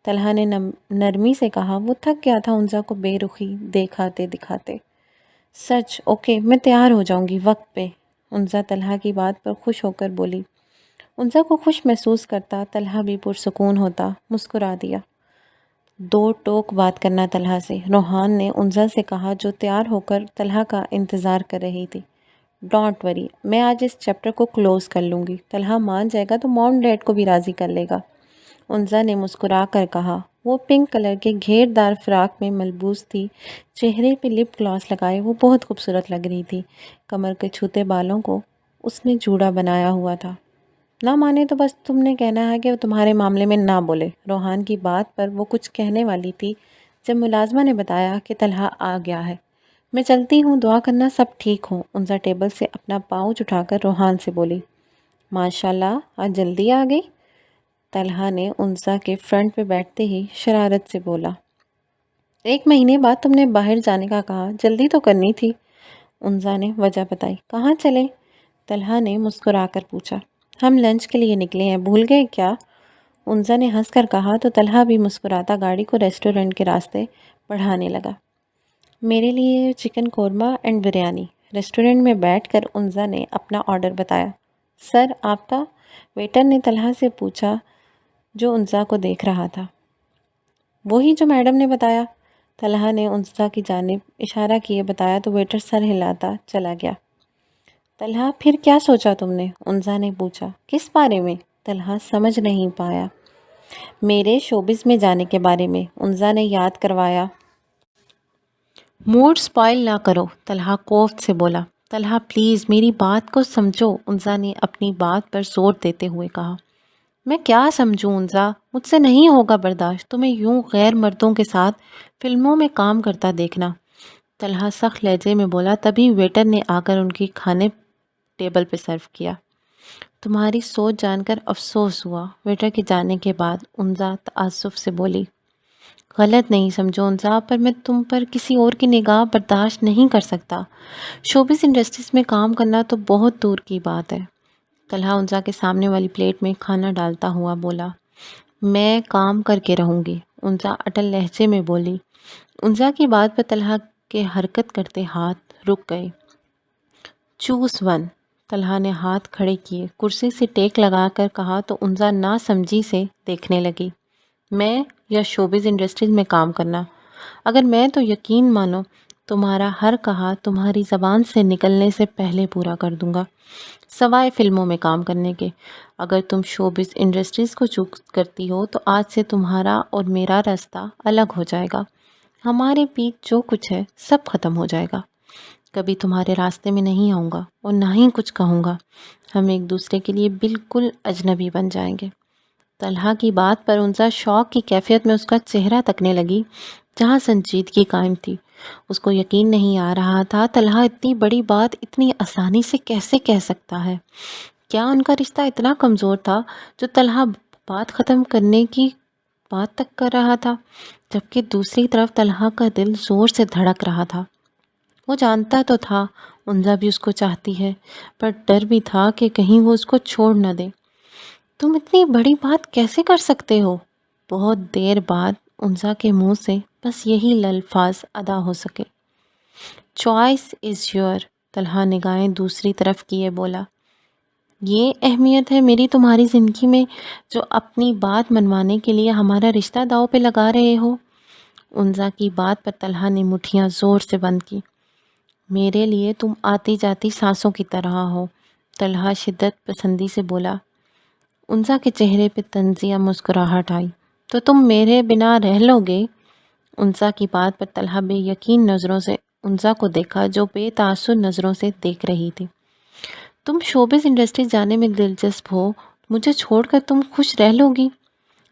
Speaker 1: طلحہ نے نرمی سے کہا۔ وہ تھک گیا تھا انزا کو بے رخی دکھاتے دکھاتے۔ سچ؟ اوکے، میں تیار ہو جاؤں گی وقت پہ، انزا طلحہ کی بات پر خوش ہو کر بولی۔ انزا کو خوش محسوس کرتا طلحہ بھی پرسکون ہوتا، مسکرا دیا۔ 2 ٹوک بات کرنا طلحہ سے، روحان نے انزا سے کہا، جو تیار ہو کر طلحہ کا انتظار کر رہی تھی۔ ڈونٹ وری، میں آج اس چیپٹر کو کلوز کر لوں گی، طلحہ مان جائے گا تو مام ڈیڈ کو بھی راضی کر لے گا، انزا نے مسکرا کر کہا۔ وہ پنک کلر کے گھیر دار فراک میں ملبوس تھی، چہرے پہ لپ گلاس لگائے وہ بہت خوبصورت لگ رہی تھی۔ کمر کے چھوٹے بالوں کو اس نے جوڑا بنایا ہوا تھا۔ نہ مانے تو بس تم نے کہنا ہے کہ وہ تمہارے معاملے میں نہ بولے، روحان کی بات پر وہ کچھ کہنے والی تھی جب ملازمہ نے بتایا کہ طلحہ آ گیا ہے۔ میں چلتی ہوں، دعا کرنا سب ٹھیک ہو، انزا ٹیبل سے اپنا پاؤچ اٹھا کر روحان سے بولی۔ ماشاءاللہ، آج جلدی آ گئی، طلحہ نے انزا کے فرنٹ پہ بیٹھتے ہی شرارت سے بولا۔ 1 مہینے بعد تم نے باہر جانے کا کہا، جلدی تو کرنی تھی، انزا نے وجہ بتائی۔ کہاں چلیں؟ طلحہ نے مسکرا کر پوچھا۔ ہم لنچ کے لیے نکلے ہیں، بھول گئے کیا؟ انزا نے ہنس کر کہا تو طلحہ بھی مسکراتا گاڑی کو ریسٹورنٹ کے راستے بڑھانے لگا۔ میرے لیے chicken korma and biryani, restaurant میں بیٹھ کر انزا نے اپنا آرڈر بتایا۔ سر آپ کا؟ ویٹر نے طلحہ سے پوچھا جو انزا کو دیکھ رہا تھا۔ وہی جو میڈم نے بتایا، طلحہ نے انزا کی جانب اشارہ کیے بتایا تو ویٹر سر ہلاتا چلا گیا۔ طلحہ پھر کیا سوچا تم نے؟ انزا نے پوچھا۔ کس بارے میں؟ طلحہ سمجھ نہیں پایا۔ میرے شوبز میں جانے کے بارے میں، انزا نے یاد کروایا۔ موڈ سپائل نہ کرو، طلحہ کوفت سے بولا۔ طلحہ پلیز میری بات کو سمجھو، انزا نے اپنی بات پر زور دیتے ہوئے کہا۔ میں کیا سمجھوں انزا؟ مجھ سے نہیں ہوگا برداشت تمہیں یوں غیر مردوں کے ساتھ فلموں میں کام کرتا دیکھنا، طلحہ سخت لہجے میں بولا۔ تبھی ویٹر نے آ کر ان کی کھانے ٹیبل پہ سرو کیا۔ تمہاری سوچ جان کر افسوس ہوا، ویٹر کے جانے کے بعد انزا تعصب سے بولی۔ غلط نہیں سمجھو انزا، پر میں تم پر کسی اور کی نگاہ برداشت نہیں کر سکتا۔ شوبز انڈسٹریز میں کام کرنا تو بہت دور کی بات ہے۔ طلحہ انزا کے سامنے والی پلیٹ میں کھانا ڈالتا ہوا بولا۔ میں کام کر کے رہوں گی، انزا اٹل لہجے میں بولی۔ انزا کی بات پر طلحہ کے حرکت کرتے ہاتھ رک گئے۔ چوز ون، طلحہ نے ہاتھ کھڑے کیے، کرسی سے ٹیک لگا کر کہا تو انزا نا سمجھی سے دیکھنے لگی۔ میں یا شوبز انڈسٹریز میں کام کرنا؟ اگر میں تو یقین مانو تمہارا ہر کہا تمہاری زبان سے نکلنے سے پہلے پورا کر دوں گا، سوائے فلموں میں کام کرنے کے۔ اگر تم شوبز انڈسٹریز کو چوز کرتی ہو تو آج سے تمہارا اور میرا راستہ الگ ہو جائے گا، ہمارے بیچ جو کچھ ہے سب ختم ہو جائے گا۔ کبھی تمہارے راستے میں نہیں آؤں گا اور نہ ہی کچھ کہوں گا، ہم ایک دوسرے کے لیے بالکل اجنبی بن جائیں گے۔ طلحہ کی بات پر انزا شوق کی کیفیت میں اس کا چہرہ تکنے لگی جہاں سنجیدگی قائم تھی۔ اس کو یقین نہیں آ رہا تھا طلحہ اتنی بڑی بات اتنی آسانی سے کیسے کہہ سکتا ہے۔ کیا ان کا رشتہ اتنا کمزور تھا جو طلحہ بات ختم کرنے کی بات تک کر رہا تھا، جبکہ دوسری طرف طلحہ کا دل زور سے دھڑک رہا تھا۔ وہ جانتا تو تھا انزا بھی اس کو چاہتی ہے، پر ڈر بھی تھا کہ کہیں وہ اس کو چھوڑ نہ دے۔ تم اتنی بڑی بات کیسے کر سکتے ہو؟ بہت دیر بعد انزا کے منہ سے بس یہی الفاظ ادا ہو سکے۔ چوائس از یور، طلحہ نگاہیں دوسری طرف کیے بولا۔ یہ اہمیت ہے میری تمہاری زندگی میں جو اپنی بات منوانے کے لیے ہمارا رشتہ داؤ پہ لگا رہے ہو؟ انزا کی بات پر طلحہ نے مٹھیاں زور سے بند کی۔ میرے لیے تم آتی جاتی سانسوں کی طرح ہو، طلحہ شدت پسندی سے بولا۔ انزا کے چہرے پہ طنزیہ مسکراہٹ آئی۔ تو تم میرے بنا رہ لو گے؟ انزا کی بات پر طلحہ بے یقین نظروں سے انزا کو دیکھا جو بے تاثر نظروں سے دیکھ رہی تھی۔ تم شوبز انڈسٹری جانے میں دلچسپ ہو، مجھے چھوڑ کر تم خوش رہ لو گی؟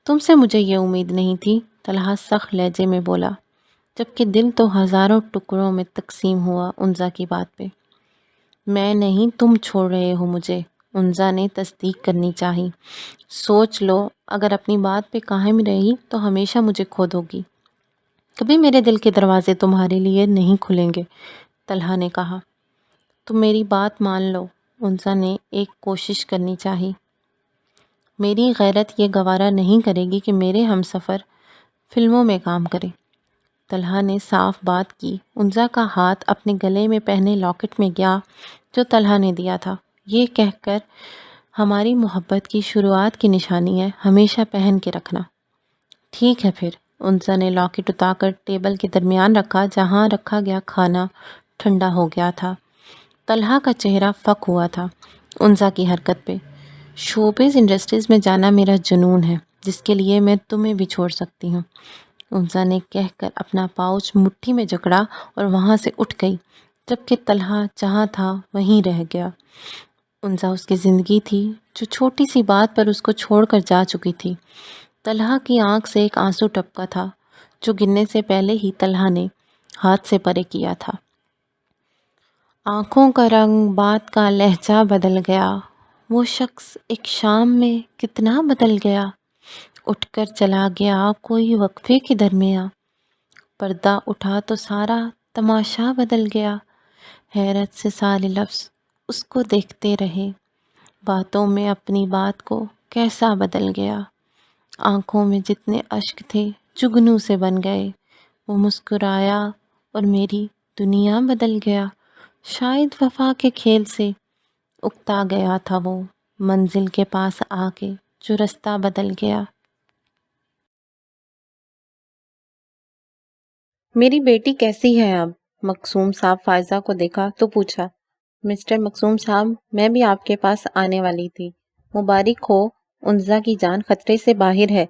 Speaker 1: تم سے مجھے یہ امید نہیں تھی، طلحہ سخت لہجے میں بولا، جبکہ دل تو ہزاروں ٹکڑوں میں تقسیم ہوا انزا کی بات پہ۔ میں نہیں، تم چھوڑ رہے ہو مجھے، انزا نے تصدیق کرنی چاہی۔ سوچ لو، اگر اپنی بات پہ قائم رہی تو ہمیشہ مجھے کھو دو گی، کبھی میرے دل کے دروازے تمہارے لیے نہیں کھلیں گے، طلحہ نے کہا۔ تم میری بات مان لو، انزا نے ایک کوشش کرنی چاہی۔ میری غیرت یہ گوارا نہیں کرے گی کہ میرے ہمسفر فلموں میں کام کرے، طلحہ نے صاف بات کی۔ انزا کا ہاتھ اپنے گلے میں پہنے لاکٹ میں گیا جو طلحہ نے دیا تھا۔ یہ کہہ کر ہماری محبت کی شروعات کی نشانی ہے، ہمیشہ پہن کے رکھنا۔ ٹھیک ہے پھر، انزا نے لاکٹ اتار کر ٹیبل کے درمیان رکھا جہاں رکھا گیا کھانا ٹھنڈا ہو گیا تھا۔ طلحہ کا چہرہ فک ہوا تھا انزا کی حرکت پہ۔ شوبز انڈسٹریز میں جانا میرا جنون ہے جس کے لیے میں تمہیں بھی چھوڑ سکتی ہوں، انزا نے کہہ کر اپنا پاؤچ مٹھی میں جکڑا اور وہاں سے اٹھ گئی، جبکہ طلحہ جہاں تھا وہیں رہ گیا۔ انزا اس کی زندگی تھی جو چھوٹی سی بات پر اس کو چھوڑ کر جا چکی تھی۔ طلحہ کی آنکھ سے ایک آنسو ٹپکا تھا جو گرنے سے پہلے ہی طلحہ نے ہاتھ سے پرے کیا تھا۔ آنکھوں کا رنگ، بات کا لہجہ بدل گیا۔ وہ شخص ایک شام میں کتنا بدل گیا، اٹھ کر چلا گیا کوئی وقفے کے درمیان۔ پردہ اٹھا تو سارا تماشا بدل گیا۔ حیرت سے سارے لفظ اس کو دیکھتے رہے، باتوں میں اپنی بات کو کیسا بدل گیا۔ آنکھوں میں جتنے اشک تھے جگنو سے بن گئے۔ وہ مسکرایا اور میری دنیا بدل گیا۔ شاید وفا کے کھیل سے اکتا گیا تھا وہ منزل کے پاس آ کے جو رستہ بدل گیا۔ میری بیٹی کیسی ہے اب؟ مقصوم صاحب فائزہ کو دیکھا تو پوچھا۔ مسٹر مقصوم صاحب، میں بھی آپ کے پاس آنے والی تھی۔ مبارک ہو، انزا کی جان خطرے سے باہر ہے،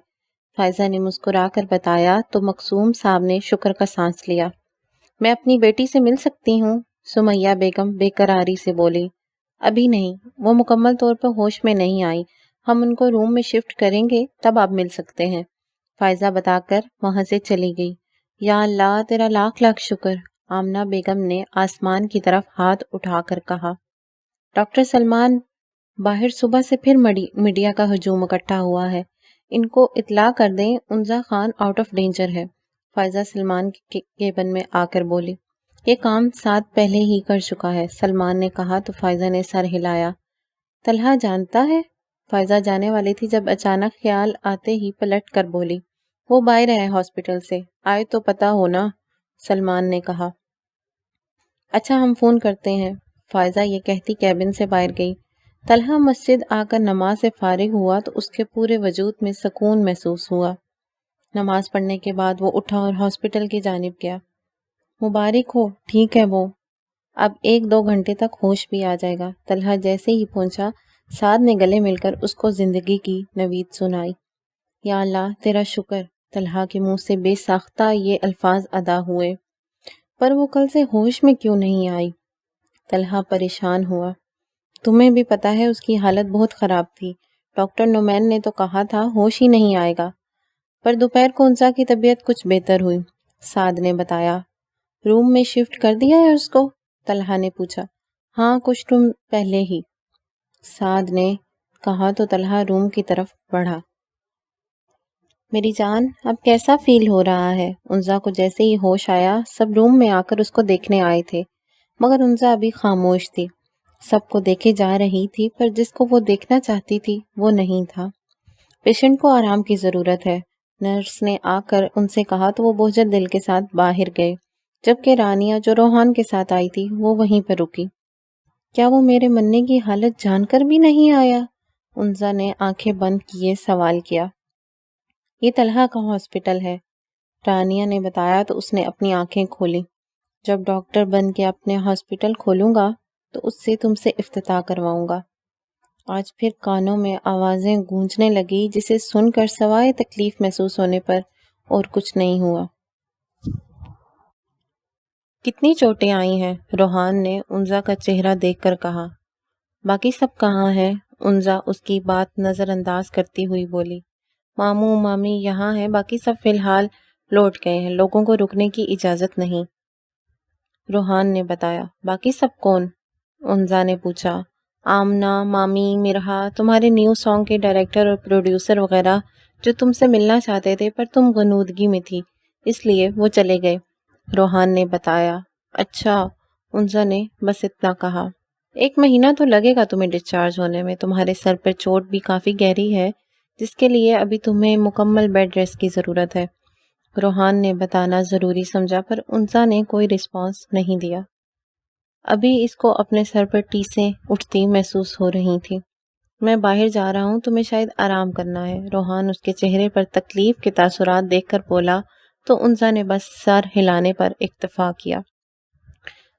Speaker 1: فائزہ نے مسکرا کر بتایا تو مقصوم صاحب نے شکر کا سانس لیا۔ میں اپنی بیٹی سے مل سکتی ہوں؟ سمیہ بیگم بے قراری سے بولی۔ ابھی نہیں، وہ مکمل طور پر ہوش میں نہیں آئی، ہم ان کو روم میں شفٹ کریں گے تب آپ مل سکتے ہیں، فائزہ بتا کر وہاں سے چلی گئی۔ یا اللہ، تیرا لاکھ لاکھ شکر، آمنہ بیگم نے آسمان کی طرف ہاتھ اٹھا کر کہا۔ ڈاکٹر سلمان، باہر صبح سے پھر میڈیا کا ہجوم اکٹھا ہوا ہے، ان کو اطلاع کر دیں، انزا خان آؤٹ آف ڈینجر ہے۔ فائزہ سلمان کے کیبن میں آ کر بولی۔ یہ کام ساتھ پہلے ہی کر چکا ہے، سلمان نے کہا تو فائزہ نے سر ہلایا۔ طلحہ جانتا ہے؟ فائزہ جانے والی تھی جب اچانک خیال آتے ہی پلٹ کر بولی۔ وہ باہر ہے ہاسپٹل سے، آئے تو پتا ہونا، سلمان نے کہا۔ اچھا ہم فون کرتے ہیں، فائزہ یہ کہتی کیبن سے باہر گئی۔ طلحہ مسجد آ کر نماز سے فارغ ہوا تو اس کے پورے وجود میں سکون محسوس ہوا۔ نماز پڑھنے کے بعد وہ اٹھا اور ہاسپٹل کی جانب گیا۔ مبارک ہو، ٹھیک ہے وہ، اب 1-2 گھنٹے تک ہوش بھی آ جائے گا۔ طلحہ جیسے ہی پہنچا، سعد نے گلے مل کر اس کو زندگی کی نوید سنائی۔ یا اللہ تیرا شکر، طلحہ کے منہ سے بے ساختہ یہ الفاظ ادا ہوئے۔ پر وہ کل سے ہوش میں کیوں نہیں آئی؟ طلحہ پریشان ہوا۔ تمہیں بھی پتا ہے اس کی حالت بہت خراب تھی، ڈاکٹر نعمان نے تو کہا تھا ہوش ہی نہیں آئے گا، پر دوپہر کو انسا کی طبیعت کچھ بہتر ہوئی، سعد نے بتایا۔ روم میں شفٹ کر دیا ہے اس کو؟ طلحہ نے پوچھا۔ ہاں کچھ روم پہلے ہی، سعد نے کہا تو طلحہ روم کی طرف بڑھا۔ میری جان اب کیسا فیل ہو رہا ہے؟ انزا کو جیسے ہی ہوش آیا سب روم میں آ کر اس کو دیکھنے آئے تھے، مگر انزا ابھی خاموش تھی، سب کو دیکھے جا رہی تھی پر جس کو وہ دیکھنا چاہتی تھی وہ نہیں تھا۔ پیشنٹ کو آرام کی ضرورت ہے، نرس نے آ کر ان سے کہا تو وہ بوجھل دل کے ساتھ باہر گئے، جبکہ رانیہ جو روحان کے ساتھ آئی تھی وہ وہیں پر رکی۔ کیا وہ میرے مرنے کی حالت جان کر بھی نہیں آیا؟ انزا نے آنکھیں بند کیے سوال کیا۔ یہ طلحہ کا ہاسپٹل ہے، رانیہ نے بتایا تو اس نے اپنی آنکھیں کھولی۔ جب ڈاکٹر بن کے اپنے ہاسپٹل کھولوں گا تو اس سے تم سے افتتاح کرواؤں گا۔ آج پھر کانوں میں آوازیں گونجنے لگی جسے سن کر سوائے تکلیف محسوس ہونے پر اور کچھ نہیں ہوا۔ کتنی چوٹیں آئی ہیں؟ روحان نے انزا کا چہرہ دیکھ کر کہا۔ باقی سب کہاں ہیں؟ انزا اس کی بات نظر انداز کرتی ہوئی بولی۔ ماموں مامی یہاں ہیں، باقی سب فی الحال لوٹ گئے ہیں، لوگوں کو رکنے کی اجازت نہیں، روحان نے بتایا۔ باقی سب کون؟ انزا نے پوچھا۔ آمنہ، مامی، مرہا، تمہارے نیو سانگ کے ڈائریکٹر اور پروڈیوسر وغیرہ جو تم سے ملنا چاہتے تھے پر تم غنودگی میں تھی اس لیے وہ چلے گئے، روحان نے بتایا۔ اچھا، انزا نے بس اتنا کہا۔ 1 مہینہ تو لگے گا تمہیں ڈسچارج ہونے میں، تمہارے سر پر چوٹ بھی کافی گہری ہے جس کے لیے ابھی تمہیں مکمل بیڈ ریسٹ کی ضرورت ہے، روحان نے بتانا ضروری سمجھا پر انزا نے کوئی رسپانس نہیں دیا۔ ابھی اس کو اپنے سر پر ٹیسیں اٹھتی محسوس ہو رہی تھی۔ میں باہر جا رہا ہوں، تمہیں شاید آرام کرنا ہے، روحان اس کے چہرے پر تکلیف کے تاثرات دیکھ کر بولا تو انزا نے بس سر ہلانے پر اکتفا کیا۔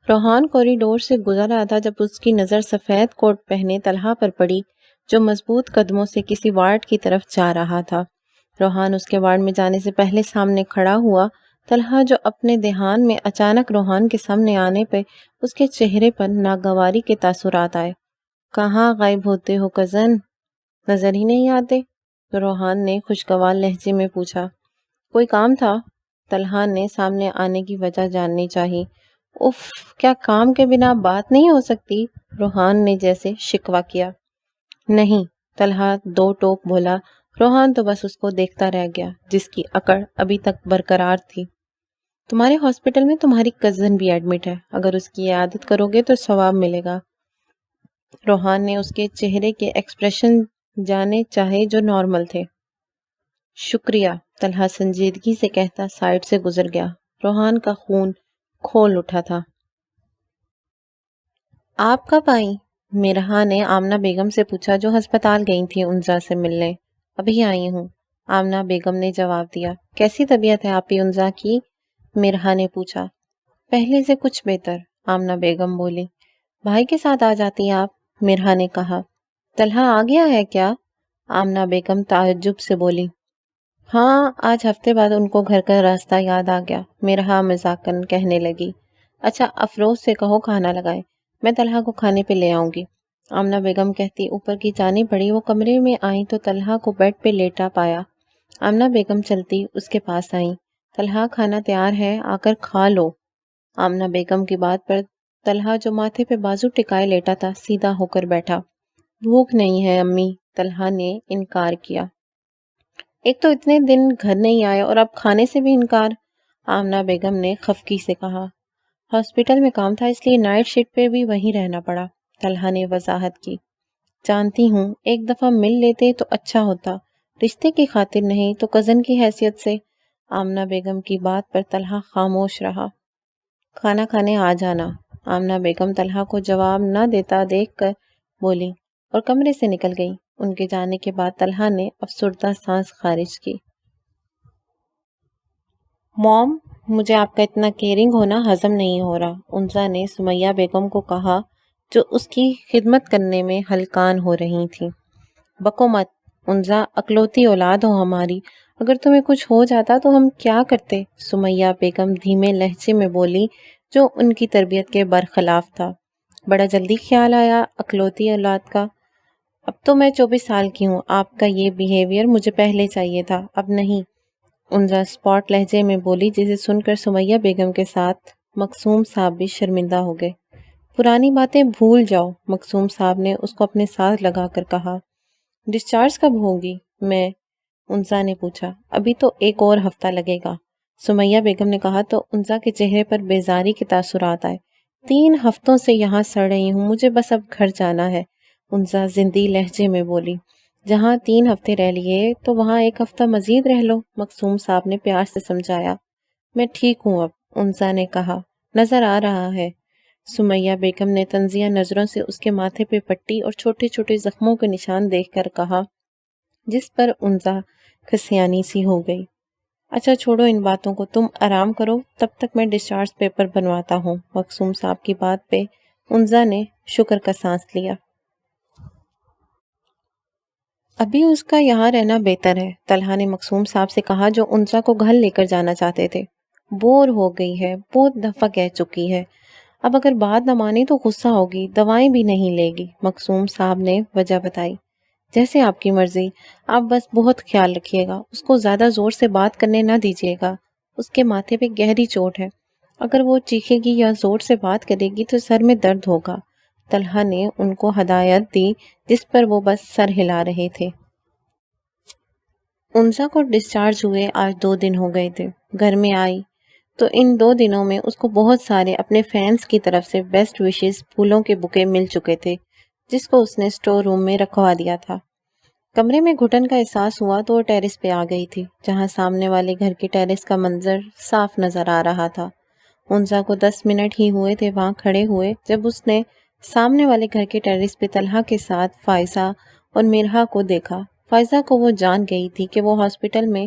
Speaker 1: روحان کوریڈور سے گزر رہا تھا جب اس کی نظر سفید کوٹ پہنے طلحہ پر پڑی جو مضبوط قدموں سے کسی وارڈ کی طرف جا رہا تھا۔ روحان اس کے وارڈ میں جانے سے پہلے سامنے کھڑا ہوا، طلحہ جو اپنے دھیان میں اچانک روحان کے سامنے آنے پہ اس کے چہرے پر ناگواری کے تاثرات آئے۔ کہاں غائب ہوتے ہو کزن؟ نظر ہی نہیں آتے؟ روحان نے خوشگوار لہجے میں پوچھا۔ کوئی کام تھا؟ طلحہ نے سامنے آنے کی وجہ جاننی چاہی۔ اف، کیا کام کے بنا بات نہیں ہو سکتی؟ روحان نے جیسے شکوہ کیا۔ نہیں، طلحہ 2 ٹوک بولا۔ روحان تو بس اس کو دیکھتا رہ گیا جس کی اکڑ ابھی تک برقرار تھی۔ تمہارے ہاسپٹل میں تمہاری کزن بھی ایڈمٹ ہے، اگر اس کی عیادت کرو گے تو ثواب ملے گا، روحان نے اس کے چہرے کے ایکسپریشن جانے چاہے جو نارمل تھے۔ شکریہ، طلحہ سنجیدگی سے کہتا سائڈ سے گزر گیا۔ روحان کا خون کھول اٹھا تھا۔ آپ کب آئیں؟ مرہا نے آمنہ بیگم سے پوچھا جو ہسپتال گئی تھی انزا سے ملنے۔ ابھی آئی ہوں، آمنہ بیگم نے جواب دیا۔ کیسی طبیعت ہے آپ کی انزا کی؟ مرہا نے پوچھا۔ پہلے سے کچھ بہتر، آمنہ بیگم بولی۔ بھائی کے ساتھ آ جاتی آپ، مرہا نے کہا۔ طلحہ آ گیا ہے کیا؟ آمنہ بیگم تعجب سے بولی۔ ہاں، آج ہفتے بعد ان کو گھر کا راستہ یاد آ گیا، مرہا مذاقن کہنے لگی۔ اچھا افروز سے کہو کھانا لگائے، میں طلحہ کو کھانے پہ لے آؤں گی، آمنہ بیگم کہتی اوپر کی جانب بڑھی۔ وہ کمرے میں آئیں تو طلحہ کو بیڈ پہ لیٹا پایا۔ آمنہ بیگم چلتی اس کے پاس آئیں۔ طلحہ کھانا تیار ہے، آ کر کھا لو، آمنہ بیگم کی بات پر طلحہ جو ماتھے پہ بازو ٹکائے لیٹا تھا سیدھا ہو کر بیٹھا۔ بھوک نہیں ہے امی، طلحہ نے انکار کیا۔ ایک تو اتنے دن گھر نہیں آئے اور اب کھانے سے بھی انکار، آمنہ بیگم نے خفگی سے کہا۔ ہاسپٹل میں کام تھا اس لیے نائٹ شفٹ پہ بھی وہیں رہنا پڑا، طلحہ نے وضاحت کی۔ جانتی ہوں، ایک دفعہ مل لیتے تو اچھا ہوتا، رشتے کی خاطر نہیں تو کزن کی حیثیت سے۔ آمنہ بیگم کی بات پر طلحہ خاموش رہا۔ کھانا کھانے آ جانا، آمنہ بیگم طلحہ کو جواب نہ دیتا دیکھ کر بولی اور کمرے سے نکل گئی۔ ان کے جانے کے بعد طلحہ نے افسردہ سانس خارج کی۔ موم، مجھے آپ کا اتنا کیئرنگ ہونا ہضم نہیں ہو رہا، انزا نے سمیہ بیگم کو کہا جو اس کی خدمت کرنے میں ہلکان ہو رہی تھیں۔ بکو مت، انزا اکلوتی اولاد ہو ہماری، اگر تمہیں کچھ ہو جاتا تو ہم کیا کرتے؟ سمیہ بیگم دھیمے لہجے میں بولی جو ان کی تربیت کے برخلاف تھا۔ بڑا جلدی خیال آیا اکلوتی اولاد کا؟ اب تو میں 24 سال کی ہوں، آپ کا یہ بیہیویئر مجھے پہلے چاہیے تھا، اب نہیں، انزا اسپاٹ لہجے میں بولی جسے سن کر سمیہ بیگم کے ساتھ مقصوم صاحب بھی شرمندہ ہو گئے۔ پرانی باتیں بھول جاؤ، مقصوم صاحب نے اس کو اپنے ساتھ لگا کر کہا۔ ڈسچارج کب ہوگی؟ میں، انزا نے پوچھا۔ ابھی تو ایک اور ہفتہ لگے گا، سمیہ بیگم نے کہا تو انزا کے چہرے پر بیزاری کے تاثرات آئے۔ 3 ہفتوں سے یہاں سڑ رہی ہوں، مجھے بس اب گھر جانا ہے، انزا زندی لہجے میں بولی۔ جہاں 3 ہفتے رہ لیے تو وہاں 1 ہفتہ مزید رہ لو، مقصوم صاحب نے پیار سے سمجھایا۔ میں ٹھیک ہوں اب، انزا نے کہا، نظر آ رہا ہے۔ سمیہ بیگم نے طنزیہ نظروں سے اس کے ماتھے پہ پٹی اور چھوٹے چھوٹے زخموں کے نشان دیکھ کر کہا، جس پر انزا کھسیانی سی ہو گئی۔ اچھا چھوڑو ان باتوں کو، تم آرام کرو، تب تک میں ڈسچارج پیپر بنواتا ہوں۔ مقصوم صاحب کی بات پہ انزا نے شکر کا سانس لیا۔ ابھی اس کا یہاں رہنا بہتر ہے، طلحہ نے مقصوم صاحب سے کہا جو انزا کو گھر لے کر جانا چاہتے تھے۔ بور ہو گئی ہے، بہت دفعہ کہہ چکی ہے، اب اگر بات نہ مانی تو غصہ ہوگی، دوائیں بھی نہیں لے گی، مقصوم صاحب نے وجہ بتائی۔ جیسے آپ کی مرضی، آپ بس بہت خیال رکھیے گا، اس کو زیادہ زور سے بات کرنے نہ دیجیے گا، اس کے ماتھے پہ گہری چوٹ ہے، اگر وہ چیخے گی یا زور سے بات کرے گی تو سر میں درد ہوگا، طلحہ نے ان کو ہدایت دی جس پر وہ بس سر ہلا رہے تھے۔ انزا کو ڈسچارج ہوئے آج 2 دن ہو گئے تھے، گھر میں آئی تو ان 2 دنوں میں اس کو بہت سارے اپنے فینس کی طرف سے بیسٹ وشز پھولوں کے بکے مل چکے تھے جس کو اس نے اسٹور روم میں رکھوا دیا تھا۔ کمرے میں گھٹن کا احساس ہوا تو وہ ٹیرس پہ آ گئی تھی جہاں سامنے والے گھر کے ٹیرس کا منظر صاف نظر آ رہا تھا۔ انزا کو 10 منٹ ہی ہوئے تھے وہاں کھڑے ہوئے جب اس نے سامنے والے گھر کے ٹیرس پہ طلحہ کے ساتھ فائزہ اور مرحا کو دیکھا۔ فائزہ کو وہ جان گئی تھی کہ وہ ہاسپٹل میں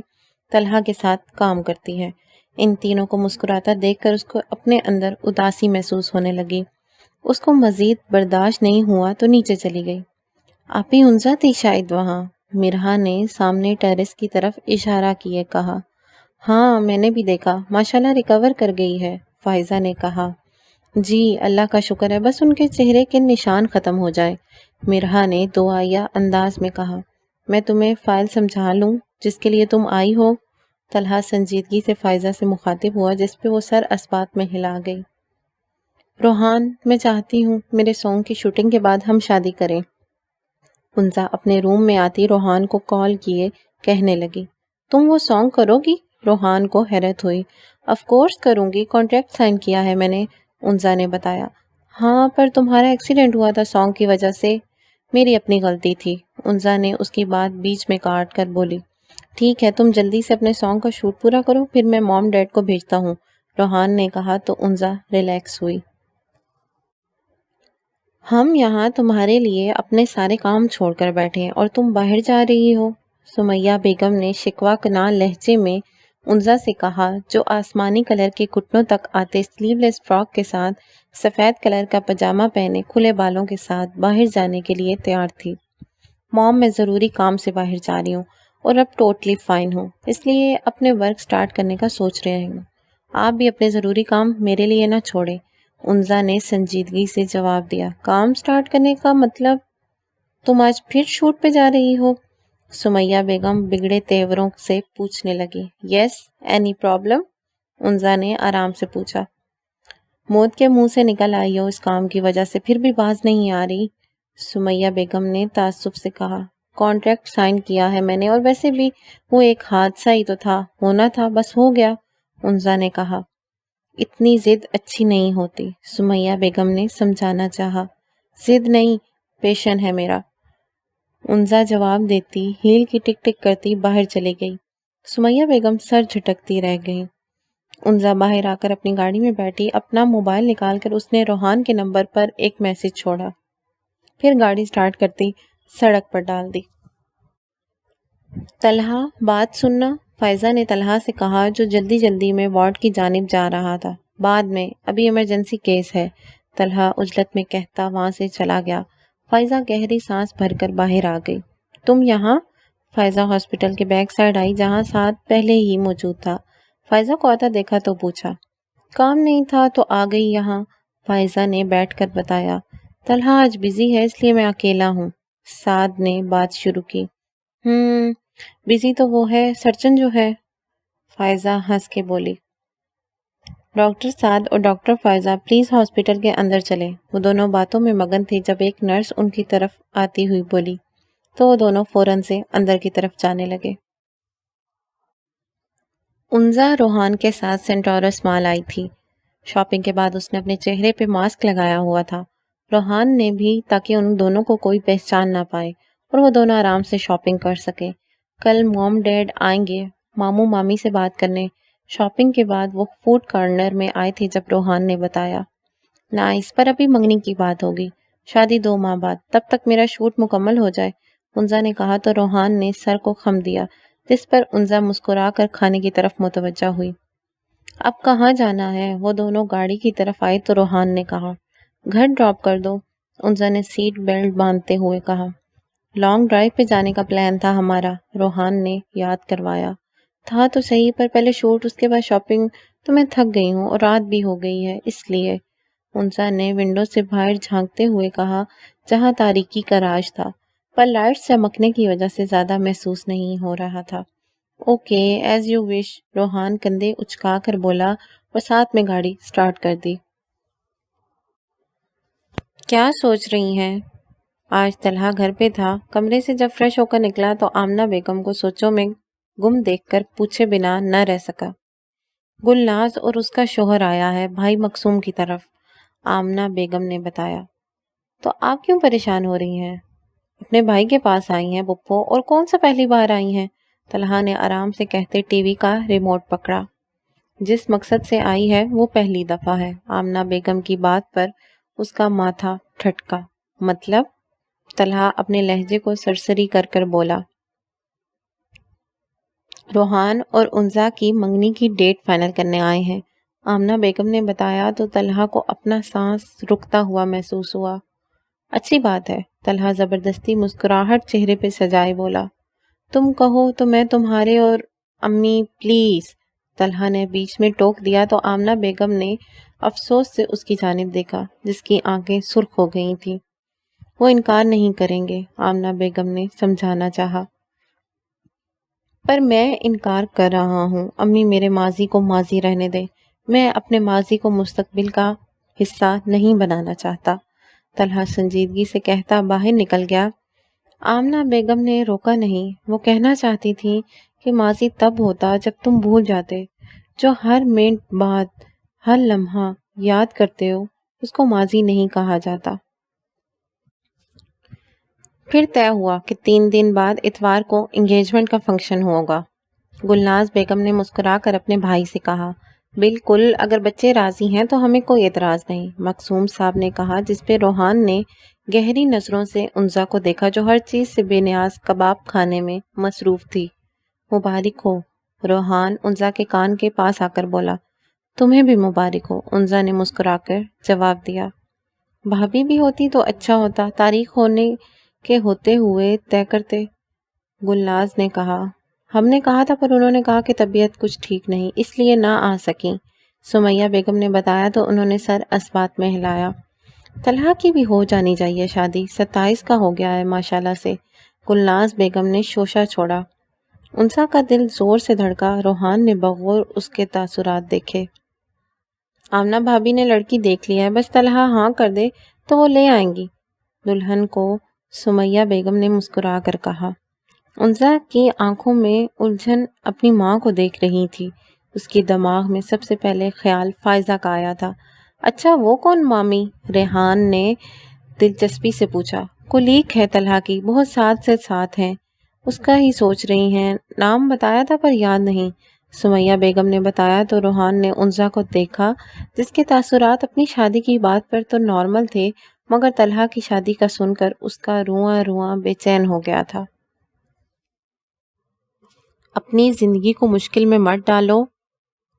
Speaker 1: طلحہ کے ساتھ کام کرتی ہے۔ ان تینوں کو مسکراتا دیکھ کر اس کو اپنے اندر اداسی محسوس ہونے لگی۔ اس کو مزید برداشت نہیں ہوا تو نیچے چلی گئی۔ آپ ہی انزا تھی شاید وہاں، مرحا نے سامنے ٹیرس کی طرف اشارہ کیے کہا۔ ہاں میں نے بھی دیکھا، ماشاءاللہ ریکور کر گئی ہے، فائزہ نے کہا۔ جی اللہ کا شکر ہے، بس ان کے چہرے کے نشان ختم ہو جائے، مرحا نے دعائیہ انداز میں کہا۔ میں تمہیں فائل سمجھا لوں جس کے لیے تم آئی ہو؟ طلحہ سنجیدگی سے فائزہ سے مخاطب ہوا جس پہ وہ سر اسبات میں ہلا گئی۔ روحان، میں چاہتی ہوں میرے سانگ کی شوٹنگ کے بعد ہم شادی کریں۔ انزا اپنے روم میں آتی روحان کو کال کیے کہنے لگی۔ تم وہ سانگ کرو گی؟ روحان کو حیرت ہوئی۔ آف کورس کروں گی، کانٹریکٹ سائن کیا ہے میں نے، انزا نے بتایا۔ ہاں پر تمہارا ایکسیڈنٹ ہوا تھا سانگ کی وجہ سے، میری اپنی غلطی تھی، انزا نے اس کی بات بیچ میں کاٹ کر بولی۔ ٹھیک ہے تم جلدی سے اپنے سانگ کا شوٹ پورا کرو پھر میں موم ڈیڈ کو بھیجتا ہوں، روحان نے کہا تو انزا ریلیکس ہوئی۔ ہم یہاں تمہارے لیے اپنے سارے کام چھوڑ کر بیٹھے ہیں اور تم باہر جا رہی ہو، سمیہ بیگم نے شکوہ کناں لہجے میں انزا سے کہا جو آسمانی کلر کے گھٹنوں تک آتے سلیو لیس فراک کے ساتھ سفید کلر کا پاجامہ پہنے کھلے بالوں کے ساتھ باہر جانے کے لیے تیار تھی۔ موم میں ضروری کام سے باہر جا رہی ہوں اور اب ٹوٹلی فائن ہوں، اس لیے اپنے ورک سٹارٹ کرنے کا سوچ رہے ہوں، آپ بھی اپنے ضروری کام میرے لیے نہ چھوڑیں، انزا نے سنجیدگی سے جواب دیا۔ کام سٹارٹ کرنے کا مطلب؟ تم آج پھر شوٹ پہ جا رہی ہو؟ سمیہ بیگم بگڑے تیوروں سے پوچھنے لگی۔ یس، اینی پرابلم؟ انزا نے آرام سے پوچھا۔ موت کے منہ سے نکل آئی ہو اس کام کی وجہ سے پھر بھی باز نہیں آ رہی، سمیہ بیگم نے تعصب سے کہا۔ کانٹریکٹ سائن کیا ہے میں نے، اور ویسے بھی وہ ایک حادثہ ہی تو تھا، ہونا تھا بس ہو گیا، انزا نے کہا۔ اتنی ضد اچھی نہیں ہوتی، سمیہ بیگم نے سمجھانا چاہا۔ ضد نہیں، پیشن ہے میرا، انزا جواب دیتی ہیل کی ٹک ٹک کرتی باہر چلی گئی۔ سمیہ بیگم سر جھٹکتی رہ گئی۔ انزا باہر آ کر اپنی گاڑی میں بیٹھی، اپنا موبائل نکال کر اس نے روحان کے نمبر پر ایک میسج چھوڑا، پھر گاڑی سٹارٹ کرتی سڑک پر ڈال دی۔ طلحہ بات سننا، فائزہ نے طلحہ سے کہا جو جلدی جلدی میں وارڈ کی جانب جا رہا تھا۔ بعد میں، ابھی ایمرجنسی کیس ہے، طلحہ عجلت میں کہتا وہاں سے چلا گیا۔ فائزہ گہری سانس بھر کر باہر آ گئی۔ تم یہاں؟ فائزہ ہاسپٹل کے بیک سائڈ آئی جہاں ساتھ پہلے ہی موجود تھا۔ فائزہ کو آتا دیکھا تو پوچھا، کام نہیں تھا تو آ گئی یہاں، فائزہ نے بیٹھ کر بتایا۔ طلحہ آج بزی ہے اس لیے میں اکیلا ہوں، سعد نے بات شروع کی۔ بزی تو وہ ہے سرجن جو ہے، فائزہ ہنس کے بولی۔ ڈاکٹر سعد اور ڈاکٹر فائزہ پلیز ہاسپٹل کے اندر چلے۔ وہ دونوں باتوں میں مگن تھے جب ایک نرس ان کی طرف آتی ہوئی بولی تو وہ دونوں فوراً سے اندر کی طرف جانے لگے۔ انزا روحان کے ساتھ سینٹورس مال آئی تھی۔ شاپنگ کے بعد اس نے اپنے چہرے پہ ماسک لگایا ہوا تھا، روحان نے بھی، تاکہ ان دونوں کو کوئی پہچان نہ پائے اور وہ دونوں آرام سے شاپنگ کر سکیں۔ کل موم ڈیڈ آئیں گے ماموں مامی سے بات کرنے۔ شاپنگ کے بعد وہ فوڈ کارنر میں آئے تھے جب روحان نے بتایا۔ نائس، پر ابھی منگنی کی بات ہوگی، شادی 2 ماہ بعد، تب تک میرا شوٹ مکمل ہو جائے، انزا نے کہا تو روحان نے سر کو خم دیا، جس پر انزا مسکرا کر کھانے کی طرف متوجہ ہوئی۔ اب کہاں جانا ہے؟ وہ دونوں گاڑی کی طرف آئے تو روحان نے کہا، گھر ڈراپ کر دو، انزا نے سیٹ بیلٹ باندھتے ہوئے کہا۔ لانگ ڈرائیو پہ جانے کا پلان تھا ہمارا، روحان نے یاد کروایا۔ تھا تو صحیح، پر پہلے شوٹ اس کے بعد شاپنگ، تو میں تھک گئی ہوں اور رات بھی ہو گئی ہے اس لیے، انزا نے ونڈو سے باہر جھانکتے ہوئے کہا جہاں تاریکی کا راج تھا، پر لائٹ چمکنے کی وجہ سے زیادہ محسوس نہیں ہو رہا تھا۔ اوکے ایز یو وش، روحان کندھے اچکا کر بولا اور ساتھ میں گاڑی سٹارٹ کر دی۔ کیا سوچ رہی ہیں؟ آج طلحہ گھر پہ تھا۔ کمرے سے جب فریش ہو کر نکلا تو آمنہ بیگم کو سوچوں میں گم دیکھ کر پوچھے بنا نہ رہ سکا۔ گلناز اور اس کا شوہر آیا ہے بھائی مقصوم کی طرف، آمنہ بیگم نے بتایا۔ تو آپ کیوں پریشان ہو رہی ہیں؟ اپنے بھائی کے پاس آئی ہیں پپو، اور کون سا پہلی بار آئی ہیں؟ طلحہ نے آرام سے کہتے ٹی وی کا ریموٹ پکڑا۔ جس مقصد سے آئی ہے وہ پہلی دفعہ ہے۔ آمنہ بیگم کی بات پر اس کا ماتھا ٹھٹکا۔ مطلب؟ طلحہ اپنے لہجے کو سرسری کر کر بولا۔ روحان اور انزا کی منگنی کی ڈیٹ فائنل کرنے آئے ہیں، آمنہ بیگم نے بتایا تو طلحہ کو اپنا سانس رکتا ہوا محسوس ہوا۔ اچھی بات ہے، طلحہ زبردستی مسکراہٹ چہرے پہ سجائے بولا۔ تم کہو تو میں تمہارے، اور امی پلیز، طلحہ نے بیچ میں ٹوک دیا تو آمنہ بیگم نے افسوس سے اس کی جانب دیکھا جس کی آنکھیں سرخ ہو گئی تھیں۔ وہ انکار نہیں کریں گے، آمنہ بیگم نے سمجھانا چاہا۔ پر میں انکار کر رہا ہوں، امی میرے ماضی کو ماضی رہنے دیں، میں اپنے ماضی کو مستقبل کا حصہ نہیں بنانا چاہتا، طلحہ سنجیدگی سے کہتا باہر نکل گیا۔ آمنہ بیگم نے روکا نہیں، وہ کہنا چاہتی تھی کہ ماضی تب ہوتا جب تم بھول جاتے، جو ہر منٹ بعد ہر لمحہ یاد کرتے ہو اس کو ماضی نہیں کہا جاتا۔ پھر طے ہوا کہ 3 دن بعد اتوار کو انگیجمنٹ کا فنکشن ہوگا، گلناز بیگم نے مسکرا کر اپنے بھائی سے کہا۔ بالکل، اگر بچے راضی ہیں تو ہمیں کوئی اعتراض نہیں، مقصوم صاحب نے کہا، جس پہ روحان نے گہری نظروں سے انزا کو دیکھا جو ہر چیز سے بے نیاز کباب کھانے میں مصروف تھی۔ مبارک ہو، روحان انزا کے کان کے پاس آ کر بولا۔ تمہیں بھی مبارک ہو، انزا نے مسکرا کر جواب دیا۔ بھابھی بھی ہوتی تو اچھا ہوتا، تاریخ ہونے کے ہوتے ہوئے طے کرتے، گلناز نے کہا۔ ہم نے کہا تھا پر انہوں نے کہا کہ طبیعت کچھ ٹھیک نہیں، اس لیے نہ آ سکیں، سمیہ بیگم نے بتایا تو انہوں نے سر اسبات میں ہلایا۔ طلحہ کی بھی ہو جانی چاہیے شادی، 27 کا ہو گیا ہے ماشاءاللہ سے، گلناز بیگم نے شوشہ چھوڑا۔ انسا کا دل زور سے دھڑکا، روحان نے بغور اس کے تاثرات دیکھے۔ آمنہ بھابھی نے لڑکی دیکھ لیا ہے، بس طلحہ ہاں کر دے تو وہ لے آئیں گی، دلہن کو سمیہ بیگم نے مسکرا کر کہا۔ انزا کی آنکھوں میں الجھن اپنی ماں کو دیکھ رہی تھی۔ اس کی دماغ میں سب سے پہلے خیال فائزہ کا آیا تھا۔ اچھا وہ کون مامی؟ ریحان نے دلچسپی سے پوچھا۔ کولیگ ہے طلحہ کی، بہت ساتھ سے ساتھ ہیں، اس کا ہی سوچ رہی ہیں، نام بتایا تھا پر یاد نہیں۔ سمیہ بیگم نے بتایا تو روحان نے انزا کو دیکھا، جس کے تاثرات اپنی شادی کی بات پر تو نارمل تھے، مگر طلحہ کی شادی کا سن کر اس کا رواں رواں بے چین ہو گیا تھا۔ اپنی زندگی کو مشکل میں مت ڈالو،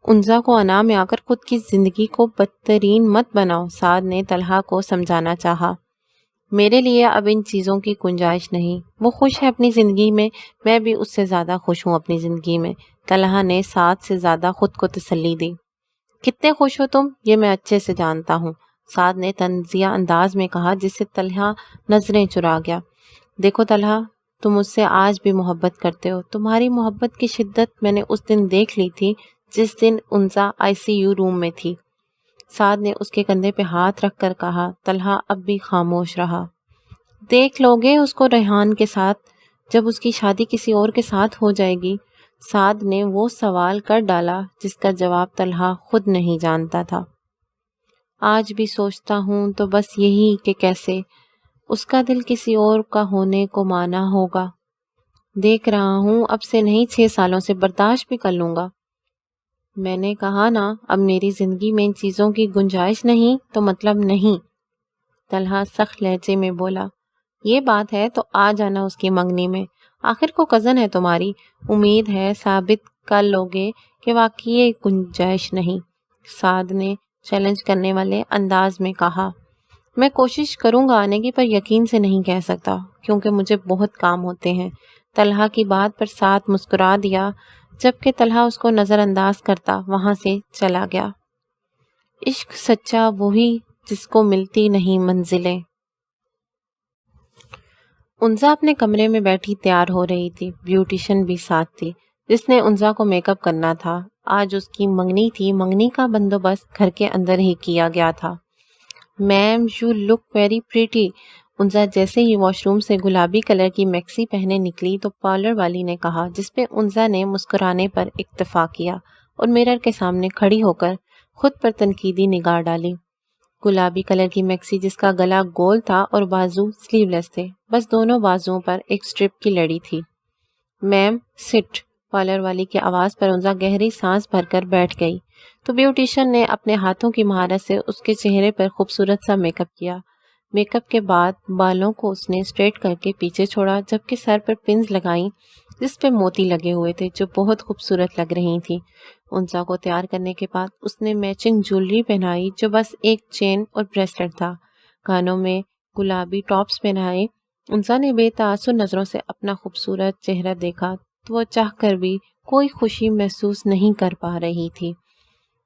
Speaker 1: انزا کو انا میں آ کر خود کی زندگی کو بدترین مت بناؤ، سعد نے طلحہ کو سمجھانا چاہا۔ میرے لیے اب ان چیزوں کی گنجائش نہیں، وہ خوش ہے اپنی زندگی میں بھی اس سے زیادہ خوش ہوں اپنی زندگی میں، طلحہ نے سعد سے زیادہ خود کو تسلی دی۔ کتنے خوش ہو تم، یہ میں اچھے سے جانتا ہوں، سعد نے طنزیہ انداز میں کہا، جس سے طلحہ نظریں چرا گیا۔ دیکھو طلحہ، تم مجھ سے آج بھی محبت کرتے ہو، تمہاری محبت کی شدت میں نے اس دن دیکھ لی تھی جس دن انزا ICU روم میں تھی، سعد نے اس کے کندھے پہ ہاتھ رکھ کر کہا۔ طلحہ اب بھی خاموش رہا۔ دیکھ لو گے اس کو ریحان کے ساتھ جب اس کی شادی کسی اور کے ساتھ ہو جائے گی؟ سعد نے وہ سوال کر ڈالا جس کا جواب طلحہ خود نہیں جانتا تھا۔ آج بھی سوچتا ہوں تو بس یہی کہ کیسے اس کا دل کسی اور کا ہونے کو مانا ہوگا۔ دیکھ رہا ہوں اب سے نہیں، 6 سالوں سے برداشت بھی کر لوں گا۔ میں نے کہا نا، اب میری زندگی میں ان چیزوں کی گنجائش نہیں تو مطلب نہیں، طلحہ سخت لہجے میں بولا۔ یہ بات ہے تو آ جانا اس کی منگنی میں، آخر کو کزن ہے تمہاری، امید ہے ثابت کر لوگے کہ واقعی یہ گنجائش نہیں، سعد نے چیلنج کرنے والے انداز میں کہا۔ میں کوشش کروں گا آنے کی، پر یقین سے نہیں کہہ سکتا کیونکہ مجھے بہت کام ہوتے ہیں۔ طلحہ کی بات پر سعد مسکرا دیا، جبکہ طلحہ اس کو نظر انداز کرتا وہاں سے چلا گیا۔ عشق سچا وہی جس کو ملتی نہیں منزلیں۔ انزا اپنے کمرے میں بیٹھی تیار ہو رہی تھی، بیوٹیشن بھی ساتھ تھی جس نے انزا کو میک اپ کرنا تھا۔ آج اس کی منگنی تھی، منگنی کا بندوبست گھر کے اندر ہی کیا گیا تھا۔ میم یو لک ویری پریٹی، انزا جیسے ہی واش روم سے گلابی کلر کی میکسی پہنے نکلی تو پارلر والی نے کہا، جس پہ انزا نے مسکرانے پر اکتفا کیا اور میرر کے سامنے کھڑی ہو کر خود پر تنقیدی نگاہ ڈالی۔ گلابی کلر کی میکسی جس کا گلا گول تھا اور بازو سلیو لیس تھے، بس دونوں بازوؤں پر ایک سٹرپ کی لڑی تھی۔ میم سٹ، پارلر والی کی آواز پر انزا گہری سانس بھر کر بیٹھ گئی تو بیوٹیشن نے اپنے ہاتھوں کی مہارت سے اس کے چہرے پر خوبصورت سا میک اپ کیا۔ میک اپ کے بعد بالوں کو اس نے اسٹریٹ کر کے پیچھے چھوڑا، جبکہ سر پر پنز لگائیں جس پہ موتی لگے ہوئے تھے جو بہت خوبصورت لگ رہی تھی۔ انزا کو تیار کرنے کے بعد اس نے میچنگ جویلری پہنائی جو بس ایک چین اور بریسلٹ تھا، کانوں میں گلابی ٹاپس پہنائے۔ انزا نے بے تاثر نظروں سے اپنا خوبصورت چہرہ دیکھا تو وہ چاہ کر بھی کوئی خوشی محسوس نہیں کر پا رہی تھی۔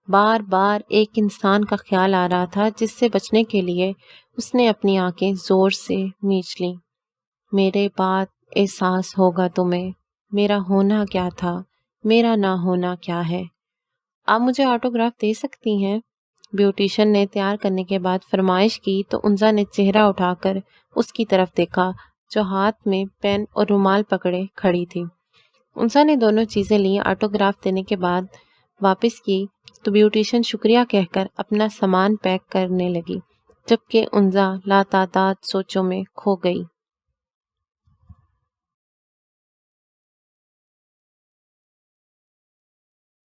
Speaker 1: بار بار ایک انسان کا خیال آ رہا تھا جس سے بچنے کے لیے اس نے اپنی آنکھیں زور سے میچ لیں۔ میرے بعد احساس ہوگا تمہیں، میرا ہونا کیا تھا، میرا نہ ہونا کیا ہے۔ آپ مجھے آٹوگراف دے سکتی ہیں؟ بیوٹیشن نے تیار کرنے کے بعد فرمائش کی تو انزا نے چہرہ اٹھا کر اس کی طرف دیکھا جو ہاتھ میں پین اور رومال پکڑے کھڑی تھی۔ انزا نے دونوں چیزیں لی، آٹوگراف دینے کے بعد واپس کی تو بیوٹیشن شکریہ کہہ کر اپنا سامان پیک کرنے لگی، جبکہ انزا لاتعداد سوچوں میں کھو گئی۔